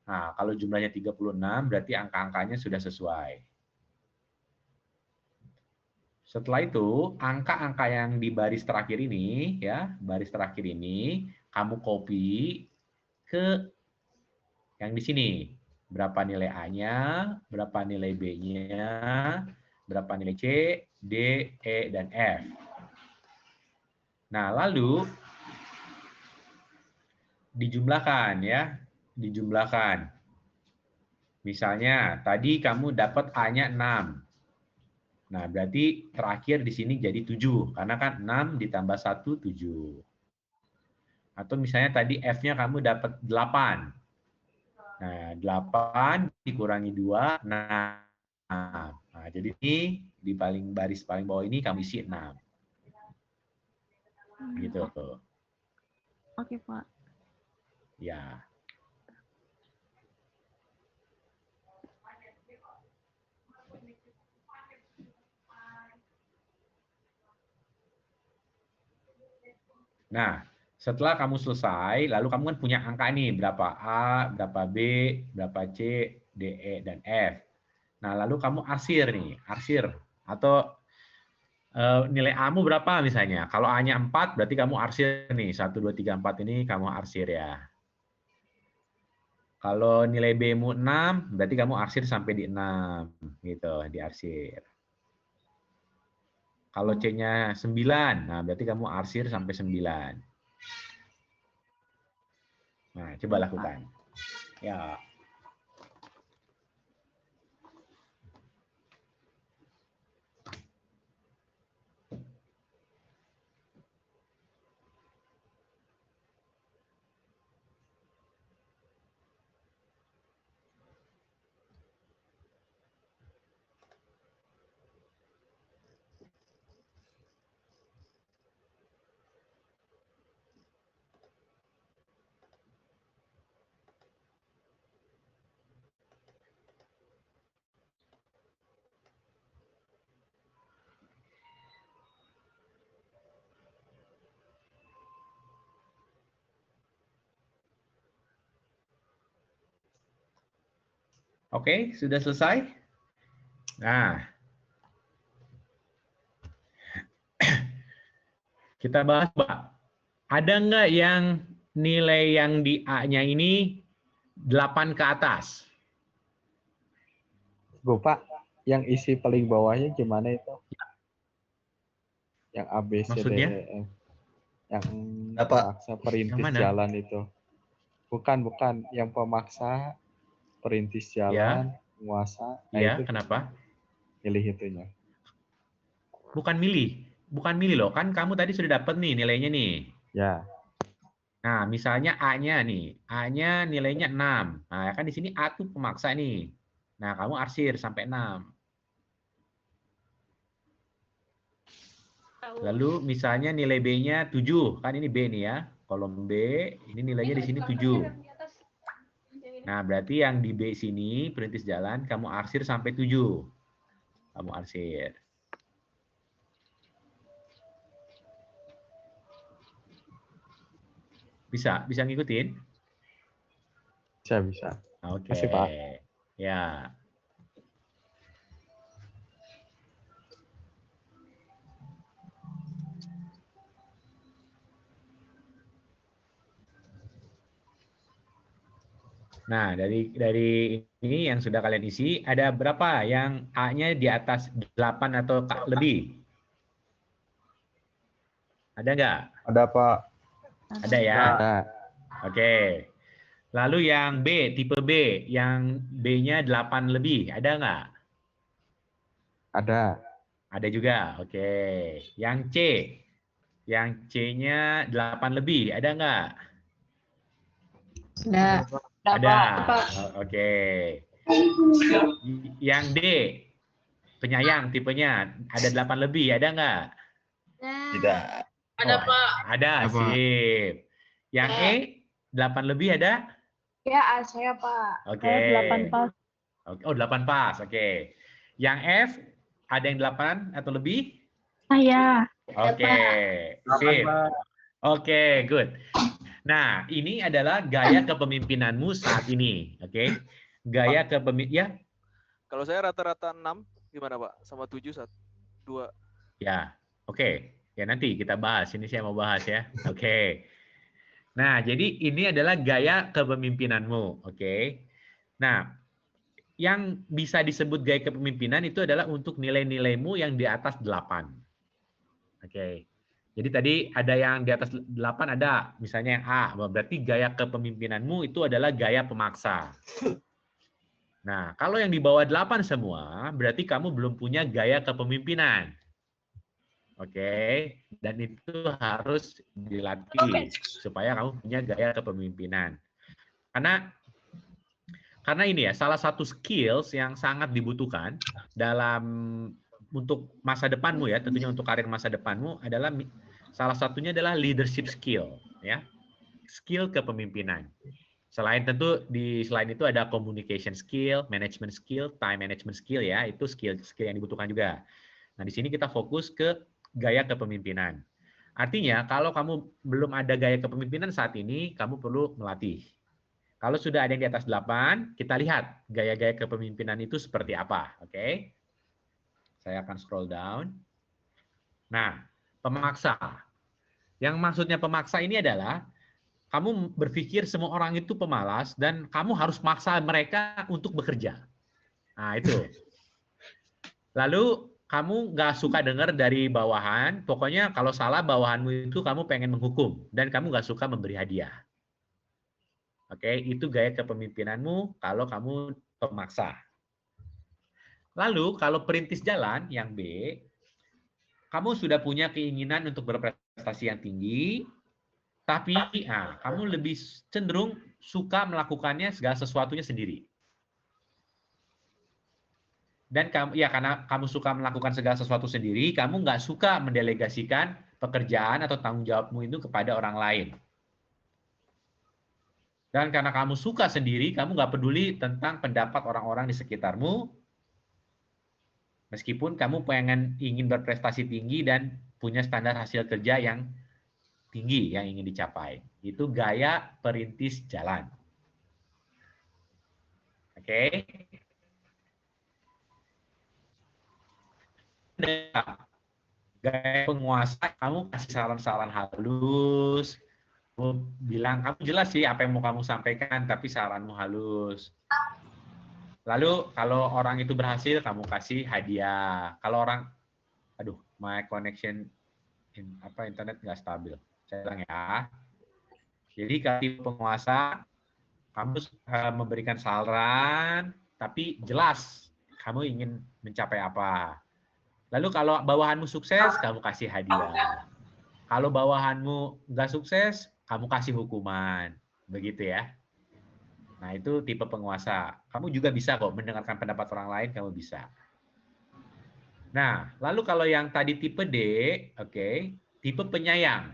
Nah, kalau jumlahnya 36, berarti angka-angkanya sudah sesuai. Setelah itu, angka-angka yang di baris terakhir ini, ya, baris terakhir ini, kamu copy ke yang di sini. Berapa nilai A-nya, berapa nilai B-nya, berapa nilai C, D, E, dan F. Nah, lalu dijumlahkan ya, dijumlahkan. Misalnya, tadi kamu dapat A-nya 6. Nah, berarti terakhir di sini jadi 7. Karena kan 6 ditambah 1, 7. Atau misalnya tadi F-nya kamu dapat 8. Nah, 8 dikurangi 2, 6. Nah, jadi ini di baris paling bawah ini kamu isi 6. Gitu. Oke, Pak. Ya. Nah, setelah kamu selesai, lalu kamu kan punya angka nih, berapa A, berapa B, berapa C, D, E, dan F. Nah, lalu kamu arsir nih, arsir. Atau nilai A-mu berapa misalnya. Kalau A-nya 4, berarti kamu arsir nih, 1, 2, 3, 4 ini kamu arsir ya. Kalau nilai B-mu 6, berarti kamu arsir sampai di 6. Gitu, diarsir. Kalau C-nya 9, nah berarti kamu arsir sampai 9. Nah, coba lakukan. Ya. Oke, sudah selesai? Nah, kita bahas, Pak. Ada nggak yang nilai yang di A-nya ini 8 ke atas? Gue, Pak, yang isi paling bawahnya gimana itu? Yang A, B, C, Maksudnya? D, E, F. Yang Apa? pemaksa perintis Yang mana? jalan itu. Bukan. Yang pemaksa perintis jalan, penguasa. Nah, Ya, itu kenapa? milih itunya. Bukan milih loh. Kan kamu tadi sudah dapat nih nilainya nih. Ya. Nah, misalnya A-nya nih. A-nya nilainya 6. Nah, kan di sini A tuh pemaksa nih. Nah, kamu arsir sampai 6. Lalu misalnya nilai B-nya 7. Kan ini B nih ya. Kolom B, ini nilainya di sini 7. Nah, berarti yang di B sini, perintis jalan, kamu arsir sampai 7. Kamu arsir. Bisa ngikutin? Bisa. Oke. Makasih, Pak. Ya. Nah, dari ini yang sudah kalian isi, ada berapa yang A-nya di atas 8 atau lebih? Ada nggak? Ada, Pak. Ada ya? Ada. Oke. Lalu yang B, tipe B, yang B-nya 8 lebih, ada nggak? Ada. Ada juga, oke. Yang C, yang C-nya 8 lebih, ada nggak? Ada. Oke. Yang D, penyayang tipenya, ada 8 lebih, ada nggak? Tidak. Ada, Pak. Ada, sip. Yang E, 8 lebih ada? Ya, saya Pak. Oke. Saya 8 pas. Oh, 8 pas, oke. Yang F, ada yang 8 atau lebih? Saya. Oke, sip. Oke, good. Nah, ini adalah gaya kepemimpinanmu saat ini, oke? Gaya kepemimpinan, ya? Kalau saya rata-rata 6, gimana Pak? Sama 7, 2. Ya, oke. Ya nanti kita bahas, ini saya mau bahas ya. Oke. Nah, jadi ini adalah gaya kepemimpinanmu, oke? Nah, yang bisa disebut gaya kepemimpinan itu adalah untuk nilai-nilaimu yang di atas 8. Oke. Jadi tadi ada yang di atas 8 ada, misalnya yang A, berarti gaya kepemimpinanmu itu adalah gaya pemaksa. Nah, kalau yang di bawah 8 semua, berarti kamu belum punya gaya kepemimpinan. Oke, dan itu harus dilatih supaya kamu punya gaya kepemimpinan. Karena ini ya, salah satu skills yang sangat dibutuhkan dalam untuk masa depanmu ya, tentunya untuk karir masa depanmu adalah salah satunya adalah leadership skill ya. Skill kepemimpinan. Selain itu ada communication skill, management skill, time management skill ya, itu skill yang dibutuhkan juga. Nah, di sini kita fokus ke gaya kepemimpinan. Artinya, kalau kamu belum ada gaya kepemimpinan saat ini, kamu perlu melatih. Kalau sudah ada yang di atas 8, kita lihat gaya-gaya kepemimpinan itu seperti apa. Oke? Saya akan scroll down. Nah, pemaksa. Yang maksudnya pemaksa ini adalah kamu berpikir semua orang itu pemalas dan kamu harus maksa mereka untuk bekerja. Nah, itu. Lalu kamu nggak suka dengar dari bawahan, pokoknya kalau salah bawahanmu itu kamu pengen menghukum dan kamu nggak suka memberi hadiah. Oke, itu gaya kepemimpinanmu kalau kamu pemaksa. Lalu kalau perintis jalan yang B, kamu sudah punya keinginan untuk berprestasi yang tinggi, tapi kamu lebih cenderung suka melakukannya segala sesuatunya sendiri. Dan karena kamu suka melakukan segala sesuatu sendiri, kamu nggak suka mendelegasikan pekerjaan atau tanggung jawabmu itu kepada orang lain. Dan karena kamu suka sendiri, kamu nggak peduli tentang pendapat orang-orang di sekitarmu, meskipun kamu ingin berprestasi tinggi dan punya standar hasil kerja yang tinggi yang ingin dicapai. Itu gaya perintis jalan. Oke? Gaya penguasa, kamu kasih saran-saran halus, kamu bilang, kamu jelas sih apa yang mau kamu sampaikan, tapi saranmu halus. Lalu kalau orang itu berhasil, kamu kasih hadiah. Kalau orang, my connection internet nggak stabil. Saya bilang ya. Jadi kalau penguasa, kamu memberikan saran, tapi jelas kamu ingin mencapai apa. Lalu kalau bawahanmu sukses, kamu kasih hadiah. Kalau bawahanmu nggak sukses, kamu kasih hukuman. Begitu ya. Nah, itu tipe penguasa. Kamu juga bisa kok mendengarkan pendapat orang lain, kamu bisa. Nah, lalu kalau yang tadi tipe D, oke, tipe penyayang.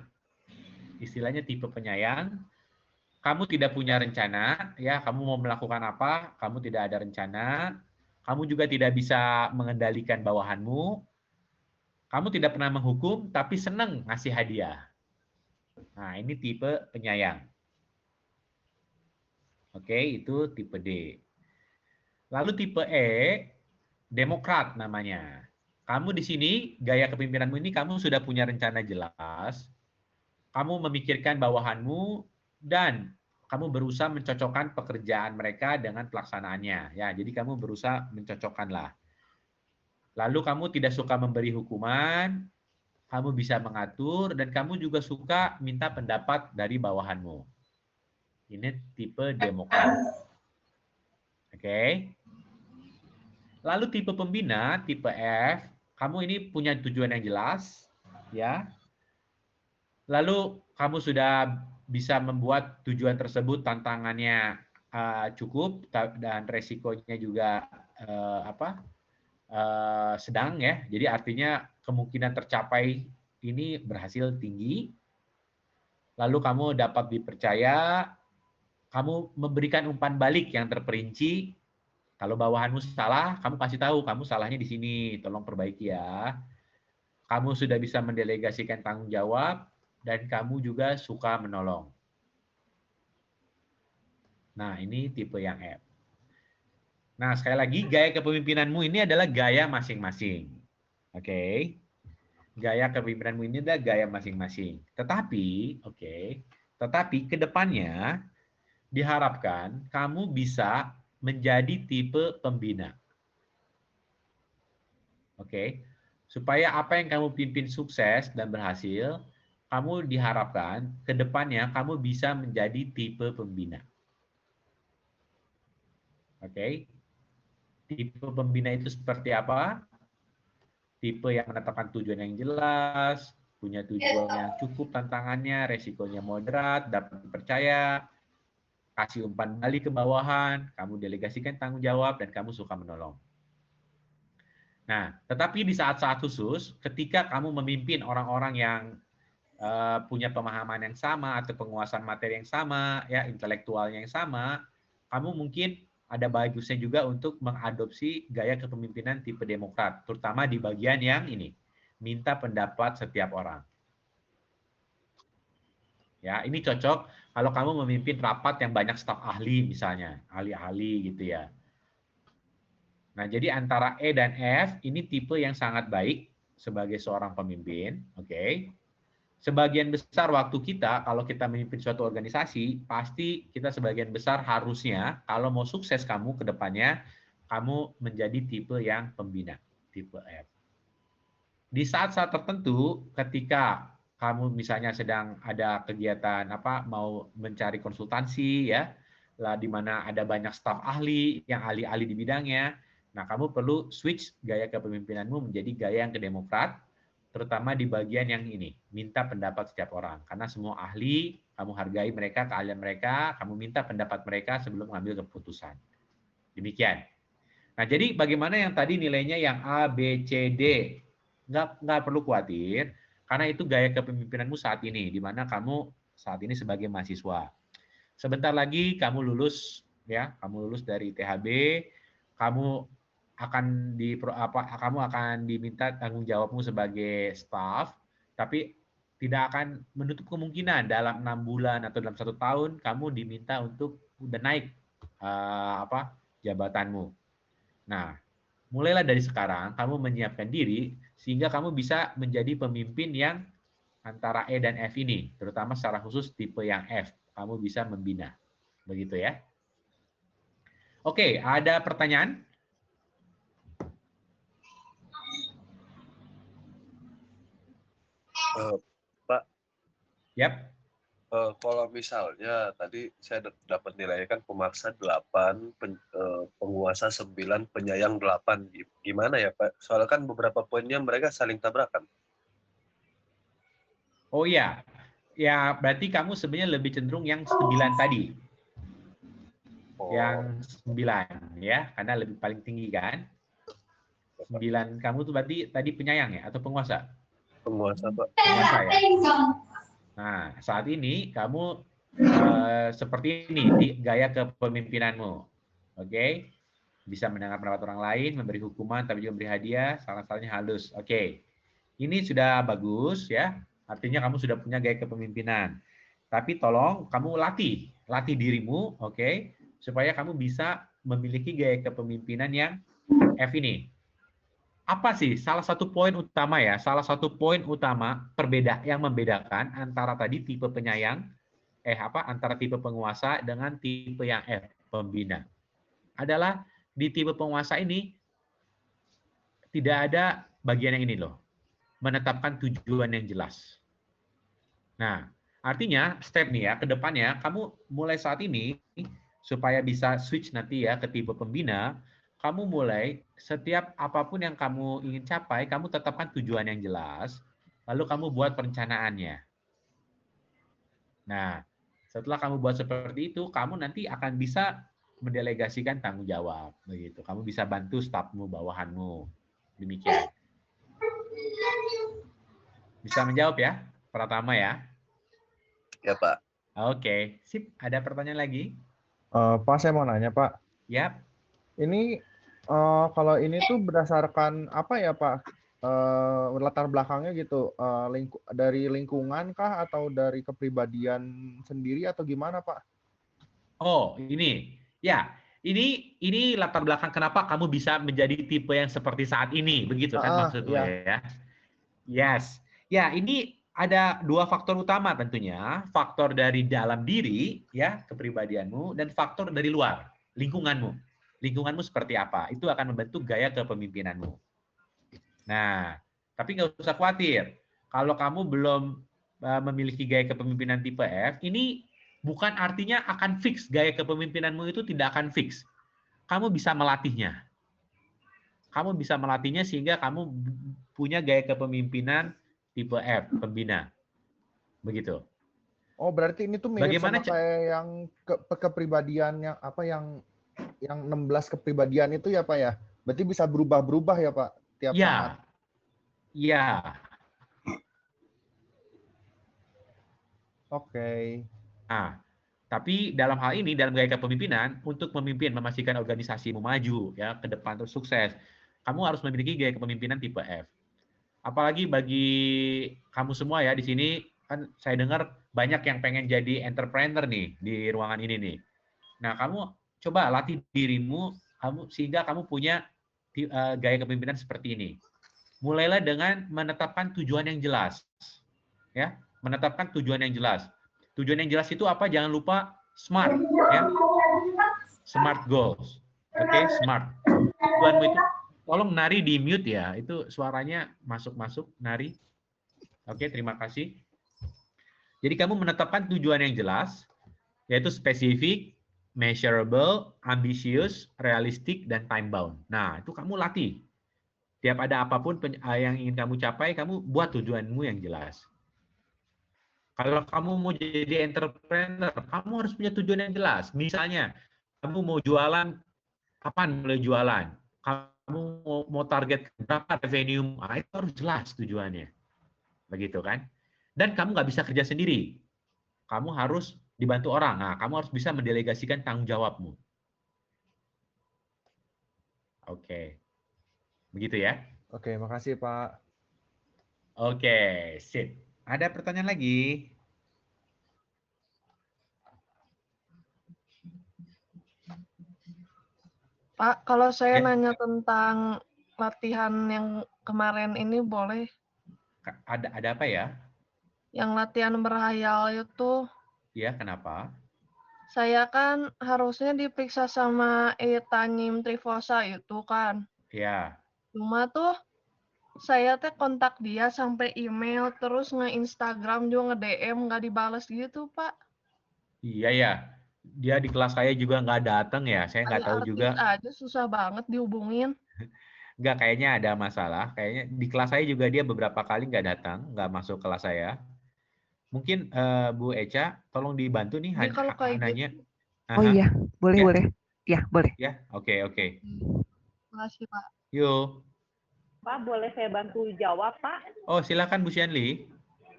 Istilahnya tipe penyayang. Kamu tidak punya rencana, ya, kamu mau melakukan apa, kamu tidak ada rencana. Kamu juga tidak bisa mengendalikan bawahanmu. Kamu tidak pernah menghukum, tapi senang ngasih hadiah. Nah, ini tipe penyayang. Oke, itu tipe D. Lalu tipe E, demokrat namanya. Kamu di sini, gaya kepemimpinanmu ini kamu sudah punya rencana jelas, kamu memikirkan bawahanmu, dan kamu berusaha mencocokkan pekerjaan mereka dengan pelaksanaannya. Ya, jadi kamu berusaha mencocokkanlah. Lalu kamu tidak suka memberi hukuman, kamu bisa mengatur, dan kamu juga suka minta pendapat dari bawahanmu. Ini tipe demokrat. Oke. Lalu tipe pembina, tipe F, kamu ini punya tujuan yang jelas, ya. Lalu kamu sudah bisa membuat tujuan tersebut tantangannya cukup dan resikonya juga sedang, ya. Jadi artinya kemungkinan tercapai ini berhasil tinggi. Lalu kamu dapat dipercaya, kamu memberikan umpan balik yang terperinci. Kalau bawahanmu salah, kamu kasih tahu, kamu salahnya di sini, tolong perbaiki ya. Kamu sudah bisa mendelegasikan tanggung jawab, dan kamu juga suka menolong. Nah, ini tipe yang F. Nah, sekali lagi, gaya kepemimpinanmu ini adalah gaya masing-masing. Oke. Gaya kepemimpinanmu ini adalah gaya masing-masing. Tetapi, tetapi ke depannya diharapkan kamu bisa menjadi tipe pembina. Oke. Supaya apa yang kamu pimpin sukses dan berhasil, kamu diharapkan ke depannya kamu bisa menjadi tipe pembina. Oke. Tipe pembina itu seperti apa? Tipe yang menetapkan tujuan yang jelas, punya tujuan yang cukup tantangannya, resikonya moderat, dapat dipercaya, kasih umpan balik ke bawahan, kamu delegasikan tanggung jawab, dan kamu suka menolong. Nah, tetapi di saat-saat khusus, ketika kamu memimpin orang-orang yang punya pemahaman yang sama atau penguasaan materi yang sama, ya intelektualnya yang sama, kamu mungkin ada bagusnya juga untuk mengadopsi gaya kepemimpinan tipe demokrat, terutama di bagian yang ini, minta pendapat setiap orang. Ya, ini cocok kalau kamu memimpin rapat yang banyak staf ahli misalnya, ahli-ahli gitu ya. Nah, jadi antara E dan F ini tipe yang sangat baik sebagai seorang pemimpin, oke. Sebagian besar waktu kita kalau kita memimpin suatu organisasi, pasti kita sebagian besar harusnya kalau mau sukses kamu ke depannya, kamu menjadi tipe yang pembina, tipe F. Di saat-saat tertentu ketika kamu misalnya sedang ada kegiatan mau mencari konsultansi ya, lah di mana ada banyak staf ahli yang ahli-ahli di bidangnya. Nah, kamu perlu switch gaya kepemimpinanmu menjadi gaya yang kedemokrat, terutama di bagian yang ini, minta pendapat setiap orang. Karena semua ahli, kamu hargai mereka, keahlian mereka, kamu minta pendapat mereka sebelum mengambil keputusan. Demikian. Nah, jadi bagaimana yang tadi nilainya yang A, B, C, D? Nggak perlu khawatir, karena itu gaya kepemimpinanmu saat ini, di mana kamu saat ini sebagai mahasiswa. Sebentar lagi kamu lulus, ya, kamu lulus dari THB, kamu akan diminta tanggung jawabmu sebagai staff, tapi tidak akan menutup kemungkinan dalam 6 bulan atau dalam 1 tahun kamu diminta untuk udah naik jabatanmu. Nah, mulailah dari sekarang kamu menyiapkan diri sehingga kamu bisa menjadi pemimpin yang antara E dan F ini, terutama secara khusus tipe yang F, kamu bisa membina. Begitu ya. Oke, ada pertanyaan? Pak. Yap. Kalau misalnya tadi saya dapat nilai kan pemaksa 8, penguasa 9, penyayang 8. Gimana ya Pak? Soalnya kan beberapa poinnya mereka saling tabrakan. Oh iya. Ya, berarti kamu sebenarnya lebih cenderung yang 9 tadi. Yang 9 ya, karena lebih paling tinggi kan. 9 kamu tuh berarti tadi penyayang ya atau penguasa? Penguasa, Pak. Penguasa ya. Nah, saat ini kamu seperti ini gaya kepemimpinanmu. Oke? Bisa mendengar pendapat orang lain, memberi hukuman tapi juga memberi hadiah, salah-salahnya halus. Oke. Ini sudah bagus ya. Artinya kamu sudah punya gaya kepemimpinan. Tapi tolong kamu latih dirimu, oke, supaya kamu bisa memiliki gaya kepemimpinan yang F ini. Apa sih salah satu poin utama ya? Salah satu poin utama yang membedakan antara tadi tipe penyayang, antara tipe penguasa dengan tipe yang F, pembina. Adalah di tipe penguasa ini tidak ada bagian yang ini loh, menetapkan tujuan yang jelas. Nah, artinya step nih ya, ke depannya kamu mulai saat ini supaya bisa switch nanti ya ke tipe pembina, kamu mulai setiap apapun yang kamu ingin capai, kamu tetapkan tujuan yang jelas, lalu kamu buat perencanaannya. Nah, setelah kamu buat seperti itu, kamu nanti akan bisa mendelegasikan tanggung jawab, begitu. Kamu bisa bantu stafmu, bawahanmu, demikian. Bisa menjawab ya, Pratama ya? Ya, Pak. Oke, sip. Ada pertanyaan lagi? Pak, saya mau nanya, Pak. Yap. Ini kalau ini tuh berdasarkan apa ya, Pak? Latar belakangnya gitu, dari lingkungan kah atau dari kepribadian sendiri atau gimana, Pak? Oh, ini. Ya, ini latar belakang kenapa kamu bisa menjadi tipe yang seperti saat ini, begitu kan maksudnya ya? Yes. Ya, ini ada dua faktor utama tentunya, faktor dari dalam diri ya, kepribadianmu, dan faktor dari luar, lingkunganmu. Lingkunganmu seperti apa? Itu akan membentuk gaya kepemimpinanmu. Nah, tapi nggak usah khawatir. Kalau kamu belum memiliki gaya kepemimpinan tipe F, ini bukan artinya akan fix. Gaya kepemimpinanmu itu tidak akan fix. Kamu bisa melatihnya. Kamu bisa melatihnya sehingga kamu punya gaya kepemimpinan tipe F, pembina. Begitu. Oh, berarti ini tuh mirip Bagaimana sama kayak yang kepribadian yang apa yang 16 kepribadian itu ya, Pak ya? Berarti bisa berubah-berubah ya, Pak, tiap saat. Ya. Oke. Nah, tapi dalam hal ini, dalam gaya kepemimpinan, untuk memimpin, memastikan organisasimu maju ya ke depan terus sukses, kamu harus memiliki gaya kepemimpinan tipe F. Apalagi bagi kamu semua ya di sini, kan saya dengar banyak yang pengen jadi entrepreneur nih di ruangan ini nih. Nah, kamu coba latih dirimu sehingga kamu punya gaya kepemimpinan seperti ini. Mulailah dengan menetapkan tujuan yang jelas. Ya, menetapkan tujuan yang jelas. Tujuan yang jelas itu apa? Jangan lupa SMART ya. SMART goals. Oke, SMART. Tujuanmu itu tolong Nari di mute ya. Itu suaranya masuk-masuk Nari. Oke, terima kasih. Jadi kamu menetapkan tujuan yang jelas, yaitu spesifik, measurable, ambisius, realistik, dan time bound. Nah, itu kamu latih. Tiap ada apapun yang ingin kamu capai, kamu buat tujuanmu yang jelas. Kalau kamu mau jadi entrepreneur, kamu harus punya tujuan yang jelas. Misalnya, kamu mau jualan, kapan mulai jualan? Kamu mau target berapa revenue? Nah, itu harus jelas tujuannya. Begitu kan? Dan kamu nggak bisa kerja sendiri. Kamu harus dibantu orang. Nah, kamu harus bisa mendelegasikan tanggung jawabmu. Oke. Begitu ya? Oke, makasih Pak. Oke, sip. Ada pertanyaan lagi? Pak, kalau saya nanya tentang latihan yang kemarin ini boleh? Ada apa ya? Yang latihan berhayal itu. Iya, kenapa? Saya kan harusnya diperiksa sama Tanyim Trifosa itu kan. Iya. Cuma tuh saya teh kontak dia sampai email, terus nge-Instagram juga nge-DM nggak dibales gitu, Pak. Iya ya. Dia di kelas saya juga nggak datang ya. Saya nggak tahu juga. Aja susah banget dihubungin. Nggak, kayaknya ada masalah. Kayaknya di kelas saya juga dia beberapa kali nggak datang, nggak masuk kelas saya. Mungkin Bu Eca, tolong dibantu nih nanya. Gitu. Oh iya, boleh, boleh. Ya, boleh. Ya, oke. Makasih, Pak. Yuk. Pak, boleh saya bantu jawab, Pak? Oh, silakan Bu Sianli.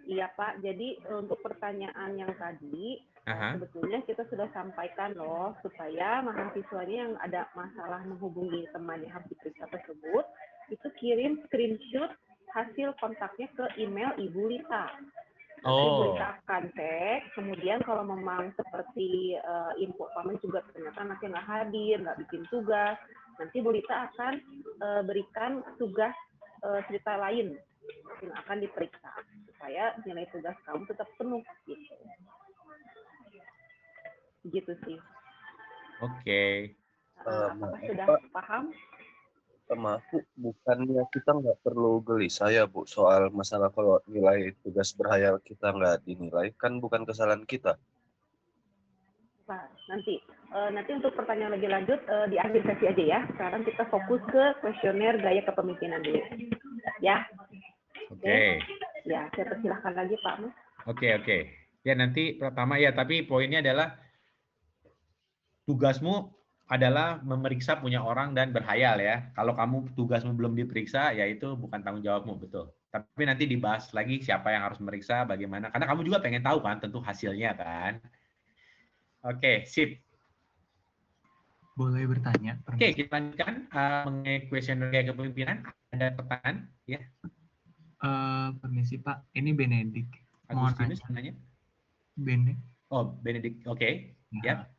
Iya, Pak. Jadi untuk pertanyaan yang tadi, sebetulnya kita sudah sampaikan loh, supaya mahasiswanya yang ada masalah menghubungi teman yang harus diperiksa tersebut, itu kirim screenshot hasil kontaknya ke email Ibu Lita. Nanti Bu Oh, Lita akan cek, kemudian kalau memang seperti info Pak Men juga ternyata nanti nggak hadir, nggak bikin tugas, nanti Bu Lita akan berikan tugas cerita lain yang akan diperiksa supaya nilai tugas kamu tetap penuh gitu. Gitu sih. oke. Apakah sudah paham? Maaf Bu, bukannya kita nggak perlu gelisah ya Bu soal masalah kalau nilai tugas berhayal kita nggak dinilai, kan bukan kesalahan kita. Nah, nanti untuk pertanyaan lebih lanjut di akhir sesi aja ya. Sekarang kita fokus ke kuesioner gaya kepemimpinan dulu. Ya. Oke. Ya, saya persilahkan lagi Pak Mas. Oke. Ya nanti pertama ya, tapi poinnya adalah tugasmu adalah memeriksa punya orang dan berhayal ya. Kalau kamu tugasmu belum diperiksa, ya itu bukan tanggung jawabmu, betul. Tapi nanti dibahas lagi siapa yang harus memeriksa, bagaimana. Karena kamu juga pengen tahu kan tentu hasilnya kan. Oke, sip. Boleh bertanya? Oke, kita lanjutkan mengenai kuesioner gaya kepemimpinan. Ada pertanyaan? Ya. Permisi Pak, ini Benedik. Mau Agustinus nanya. Oh, Benedik. Oke. Ya.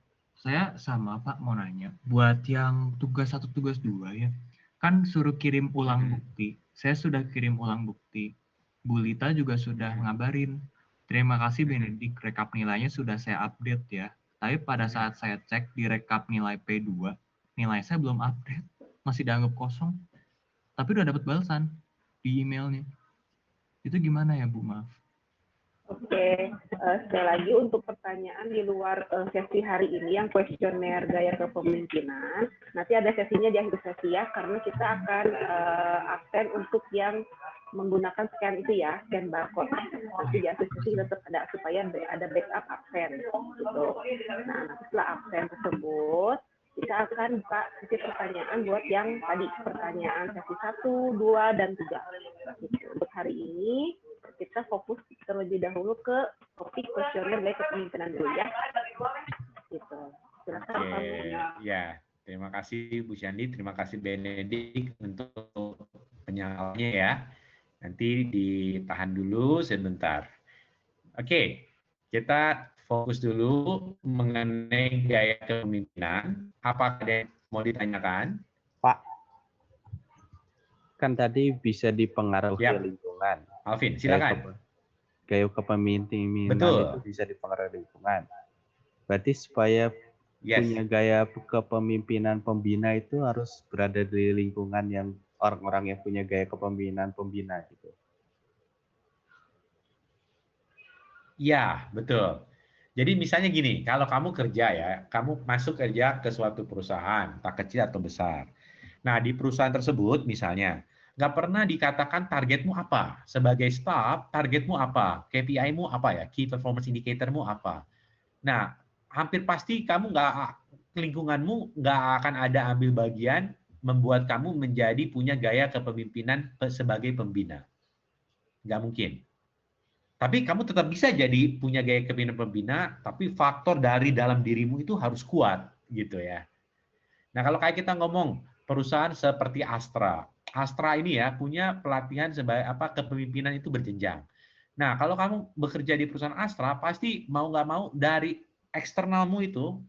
Saya sama Pak mau nanya, buat yang tugas 1, tugas 2 ya, kan suruh kirim ulang bukti. Saya sudah kirim ulang bukti. Bu Lita juga sudah ngabarin. Terima kasih Benedik, rekap nilainya sudah saya update ya. Tapi pada saat saya cek di rekap nilai P2, nilai saya belum update. Masih dianggap kosong. Tapi udah dapat balasan di emailnya. Itu gimana ya Bu, maaf? Oke, sekali lagi untuk pertanyaan di luar sesi hari ini yang kuesioner gaya kepemimpinan, nanti ada sesinya di akhir sesi ya, karena kita akan absen untuk yang menggunakan scan itu ya, scan barcode. Nanti di akhir sesi kita tetap ada supaya ada backup absen gitu. Nah, nanti setelah absen tersebut, kita akan buka sesi pertanyaan buat yang tadi pertanyaan sesi 1, 2, dan 3. Gitu. Untuk hari ini kita fokus terlebih dahulu ke topik kuesioner gaya kepemimpinan dulu ya. Gitu. Silakan. Oke, ya. Terima kasih Bu Syandi, terima kasih Benedik untuk penyalamnya ya. Nanti ditahan dulu sebentar. Oke, kita fokus dulu mengenai gaya kepemimpinan. Apakah ada yang mau ditanyakan? Pak, kan tadi bisa dipengaruhi lingkungan. Alvin, silakan. Gaya kepemimpinan Betul. itu bisa dipengaruhi lingkungan. Berarti supaya punya gaya kepemimpinan pembina itu harus berada di lingkungan yang orang-orang yang punya gaya kepemimpinan pembina gitu. Iya, betul. Jadi misalnya gini, kalau kamu kerja ya, kamu masuk kerja ke suatu perusahaan, entah kecil atau besar. Nah, di perusahaan tersebut misalnya, nggak pernah dikatakan targetmu apa. Sebagai staff, targetmu apa? KPI-mu apa ya? Key Performance Indicator-mu apa? Nah, hampir pasti kamu lingkunganmu nggak akan ada ambil bagian membuat kamu menjadi punya gaya kepemimpinan sebagai pembina. Nggak mungkin. Tapi kamu tetap bisa jadi punya gaya kepemimpinan pembina, tapi faktor dari dalam dirimu itu harus kuat, gitu ya. Nah, kalau kayak kita ngomong perusahaan seperti Astra. Astra ini ya punya pelatihan sebagai kepemimpinan itu berjenjang. Nah, kalau kamu bekerja di perusahaan Astra, pasti mau nggak mau dari eksternalmu itu,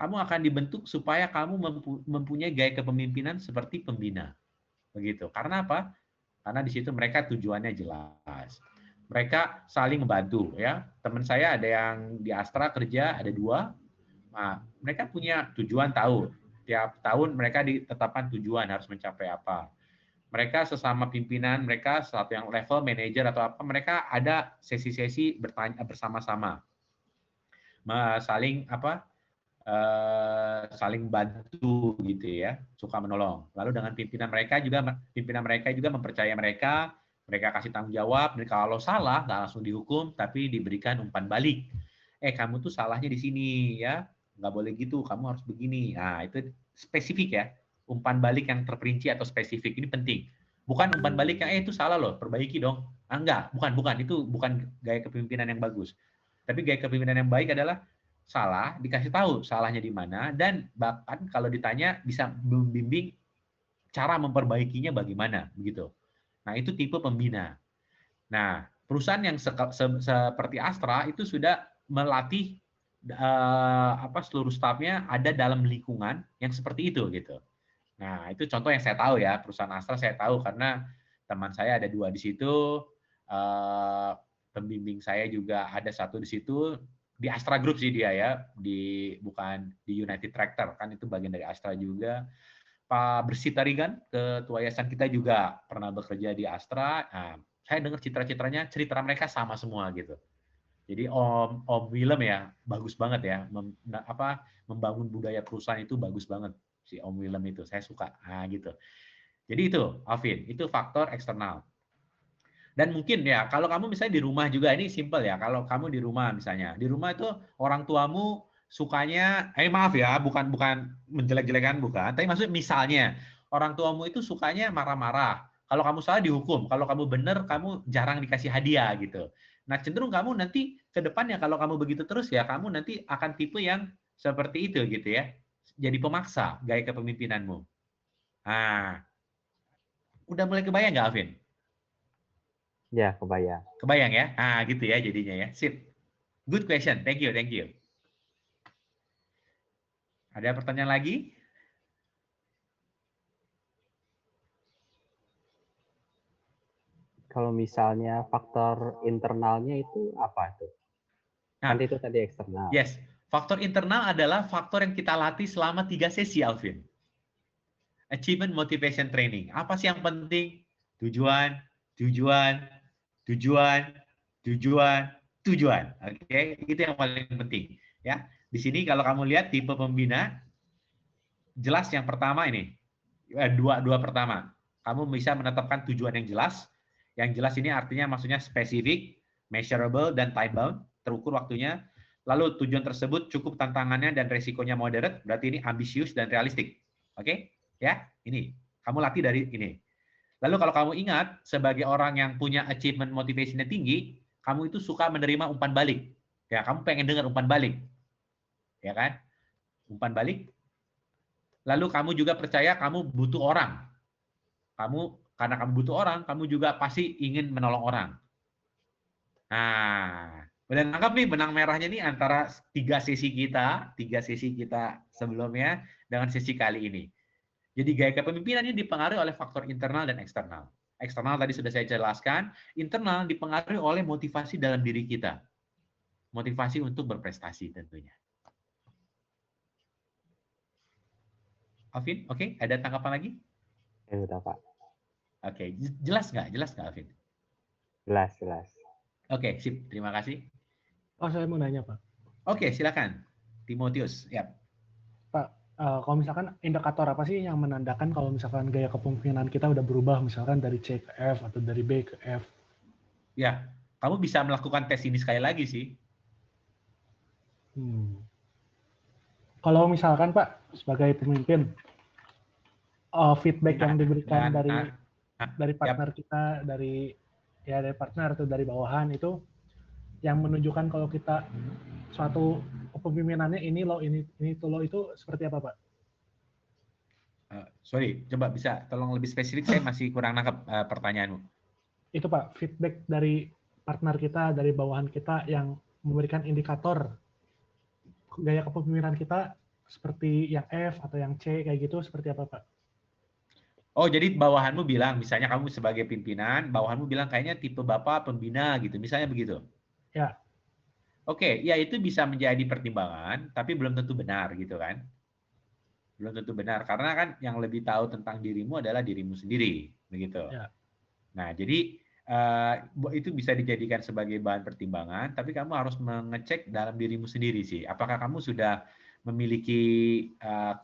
kamu akan dibentuk supaya kamu mempunyai gaya kepemimpinan seperti pembina. Begitu. Karena apa? Karena di situ mereka tujuannya jelas. Mereka saling membantu ya. Teman saya ada yang di Astra kerja, ada 2. Nah, mereka punya tujuan tahu. Tiap tahun mereka ditetapkan tujuan harus mencapai apa. Mereka sesama pimpinan, mereka satu yang level manajer atau apa, mereka ada sesi-sesi bertanya bersama-sama. Saling bantu gitu ya, suka menolong. Lalu dengan pimpinan mereka juga mempercayai mereka kasih tanggung jawab, dan kalau salah nggak langsung dihukum, tapi diberikan umpan balik. Kamu tuh salahnya di sini ya, nggak boleh gitu, kamu harus begini. Nah, itu spesifik ya, umpan balik yang terperinci atau spesifik ini penting. Bukan umpan balik yang itu salah loh, perbaiki dong. Enggak, bukan itu bukan gaya kepemimpinan yang bagus. Tapi gaya kepemimpinan yang baik adalah salah, dikasih tahu salahnya di mana, dan bahkan kalau ditanya bisa membimbing cara memperbaikinya bagaimana, begitu. Nah, itu tipe pembina. Nah, perusahaan yang seperti Astra itu sudah melatih seluruh stafnya ada dalam lingkungan yang seperti itu gitu. Nah, itu contoh yang saya tahu ya, perusahaan Astra saya tahu karena teman saya ada 2 di situ, pembimbing saya juga ada 1 di situ, di Astra Group sih dia ya, bukan di United Tractor, kan itu bagian dari Astra juga. Pak Bersih Tarigan, ketua yayasan kita juga pernah bekerja di Astra. Nah, saya dengar citra-citranya, cerita mereka sama semua gitu. Jadi Om Willem ya, bagus banget ya, membangun budaya perusahaan itu bagus banget si Om Willem itu, saya suka. Nah, gitu. Jadi itu, Alvin, itu faktor eksternal. Dan mungkin ya, kalau kamu misalnya di rumah juga, ini simple ya, kalau kamu di rumah misalnya, di rumah itu orang tuamu sukanya, maaf ya, bukan menjelek-jelekan, bukan, tapi maksudnya misalnya, orang tuamu itu sukanya marah-marah, kalau kamu salah dihukum, kalau kamu benar, kamu jarang dikasih hadiah gitu. Nah, cenderung kamu nanti ke depannya kalau kamu begitu terus ya, kamu nanti akan tipe yang seperti itu gitu ya. Jadi pemaksa gaya kepemimpinanmu. Nah, udah mulai kebayang nggak, Alvin? Ya, kebayang. Kebayang ya? Ah, gitu ya jadinya ya. Sip. Good question. Thank you, thank you. Ada pertanyaan lagi? Kalau misalnya faktor internalnya itu apa tuh? Nah, Kan itu tadi eksternal. Yes. Faktor internal adalah faktor yang kita latih selama 3 sesi, Alvin. Achievement Motivation Training. Apa sih yang penting? Tujuan, tujuan, tujuan, tujuan, tujuan. Oke, itu yang paling penting. Ya, di sini kalau kamu lihat tipe pembina, jelas yang pertama ini, dua pertama. Kamu bisa menetapkan tujuan yang jelas. Yang jelas ini artinya maksudnya spesifik, measurable, dan time bound, terukur waktunya. Lalu tujuan tersebut cukup tantangannya dan resikonya moderate, berarti ini ambisius dan realistik. Oke? Ya, ini. Kamu latih dari ini. Lalu kalau kamu ingat, sebagai orang yang punya achievement motivation-nya tinggi, kamu itu suka menerima umpan balik. Ya, kamu pengen dengar umpan balik. Ya kan? Umpan balik. Lalu kamu juga percaya kamu butuh orang. Karena kamu butuh orang, kamu juga pasti ingin menolong orang. Nah, udah nangkap nih benang merahnya nih antara 3 sesi kita sebelumnya dengan sesi kali ini. Jadi gaya kepemimpinan ini dipengaruhi oleh faktor internal dan eksternal. Eksternal tadi sudah saya jelaskan, internal dipengaruhi oleh motivasi dalam diri kita. Motivasi untuk berprestasi tentunya. Alvin, oke? Ada tanggapan lagi? Ya udah, Pak. Oke, jelas nggak? Jelas nggak, Alvin? Jelas, jelas. Oke, sip. Terima kasih. Oh, saya mau nanya, Pak. Oke, silakan. Timotius, ya. Pak, kalau misalkan indikator apa sih yang menandakan kalau misalkan gaya kepemimpinan kita udah berubah, misalkan dari C ke F atau dari B ke F? Ya, kamu bisa melakukan tes ini sekali lagi sih. Kalau misalkan Pak, sebagai pemimpin, feedback yang diberikan dari partner kita, dari partner atau dari bawahan itu yang menunjukkan kalau kita suatu kepemimpinannya ini loh, ini tuh loh, itu seperti apa, Pak? Sorry, coba bisa tolong lebih spesifik, saya masih kurang nangkep pertanyaanmu. Itu Pak, feedback dari partner kita, dari bawahan kita yang memberikan indikator gaya kepemimpinan kita seperti yang F atau yang C kayak gitu, seperti apa, Pak? Oh, jadi bawahanmu bilang, misalnya kamu sebagai pimpinan, bawahanmu bilang kayaknya tipe Bapak pembina gitu, misalnya begitu? Ya. Oke, ya itu bisa menjadi pertimbangan, tapi belum tentu benar gitu kan? Belum tentu benar, karena kan yang lebih tahu tentang dirimu adalah dirimu sendiri, begitu. Ya. Nah, jadi itu bisa dijadikan sebagai bahan pertimbangan, tapi kamu harus mengecek dalam dirimu sendiri sih. Apakah kamu sudah memiliki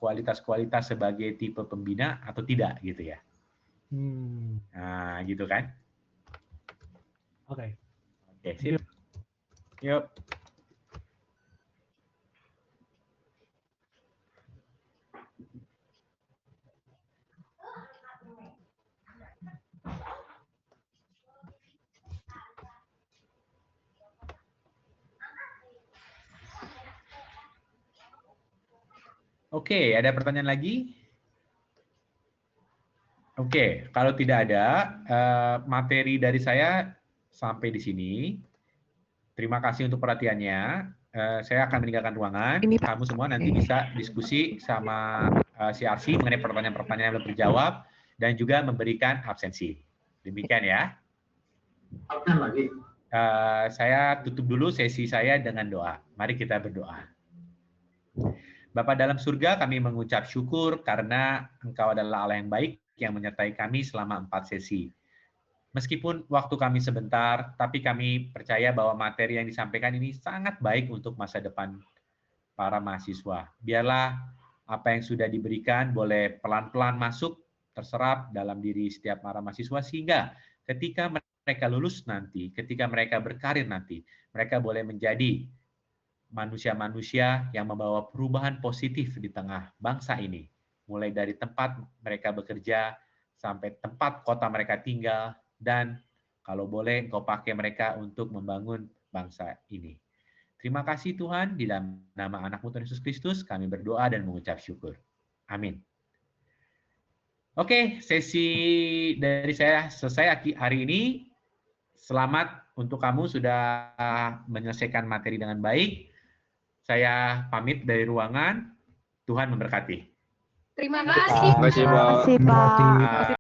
kualitas-kualitas sebagai tipe pembina atau tidak gitu ya? Nah, gitu kan? Oke. Oke, sip. Yuk. Oke, ada pertanyaan lagi? Oke, kalau tidak ada, materi dari saya sampai di sini. Terima kasih untuk perhatiannya. Saya akan meninggalkan ruangan. Kamu semua nanti bisa diskusi sama si Arsi mengenai pertanyaan-pertanyaan yang belum terjawab dan juga memberikan absensi. Demikian ya. Saya tutup dulu sesi saya dengan doa. Mari kita berdoa. Bapa dalam surga, kami mengucap syukur karena Engkau adalah Allah yang baik yang menyertai kami selama 4 sesi. Meskipun waktu kami sebentar, tapi kami percaya bahwa materi yang disampaikan ini sangat baik untuk masa depan para mahasiswa. Biarlah apa yang sudah diberikan boleh pelan-pelan masuk, terserap dalam diri setiap para mahasiswa, sehingga ketika mereka lulus nanti, ketika mereka berkarir nanti, mereka boleh menjadi manusia-manusia yang membawa perubahan positif di tengah bangsa ini. Mulai dari tempat mereka bekerja, sampai tempat kota mereka tinggal, dan kalau boleh Engkau pakai mereka untuk membangun bangsa ini. Terima kasih Tuhan, di dalam nama anak-Mu Tuhan Yesus Kristus, kami berdoa dan mengucap syukur. Amin. Oke, sesi dari saya selesai hari ini. Selamat untuk kamu sudah menyelesaikan materi dengan baik. Saya pamit dari ruangan. Tuhan memberkati. Terima kasih, Pak. Terima kasih, Pak.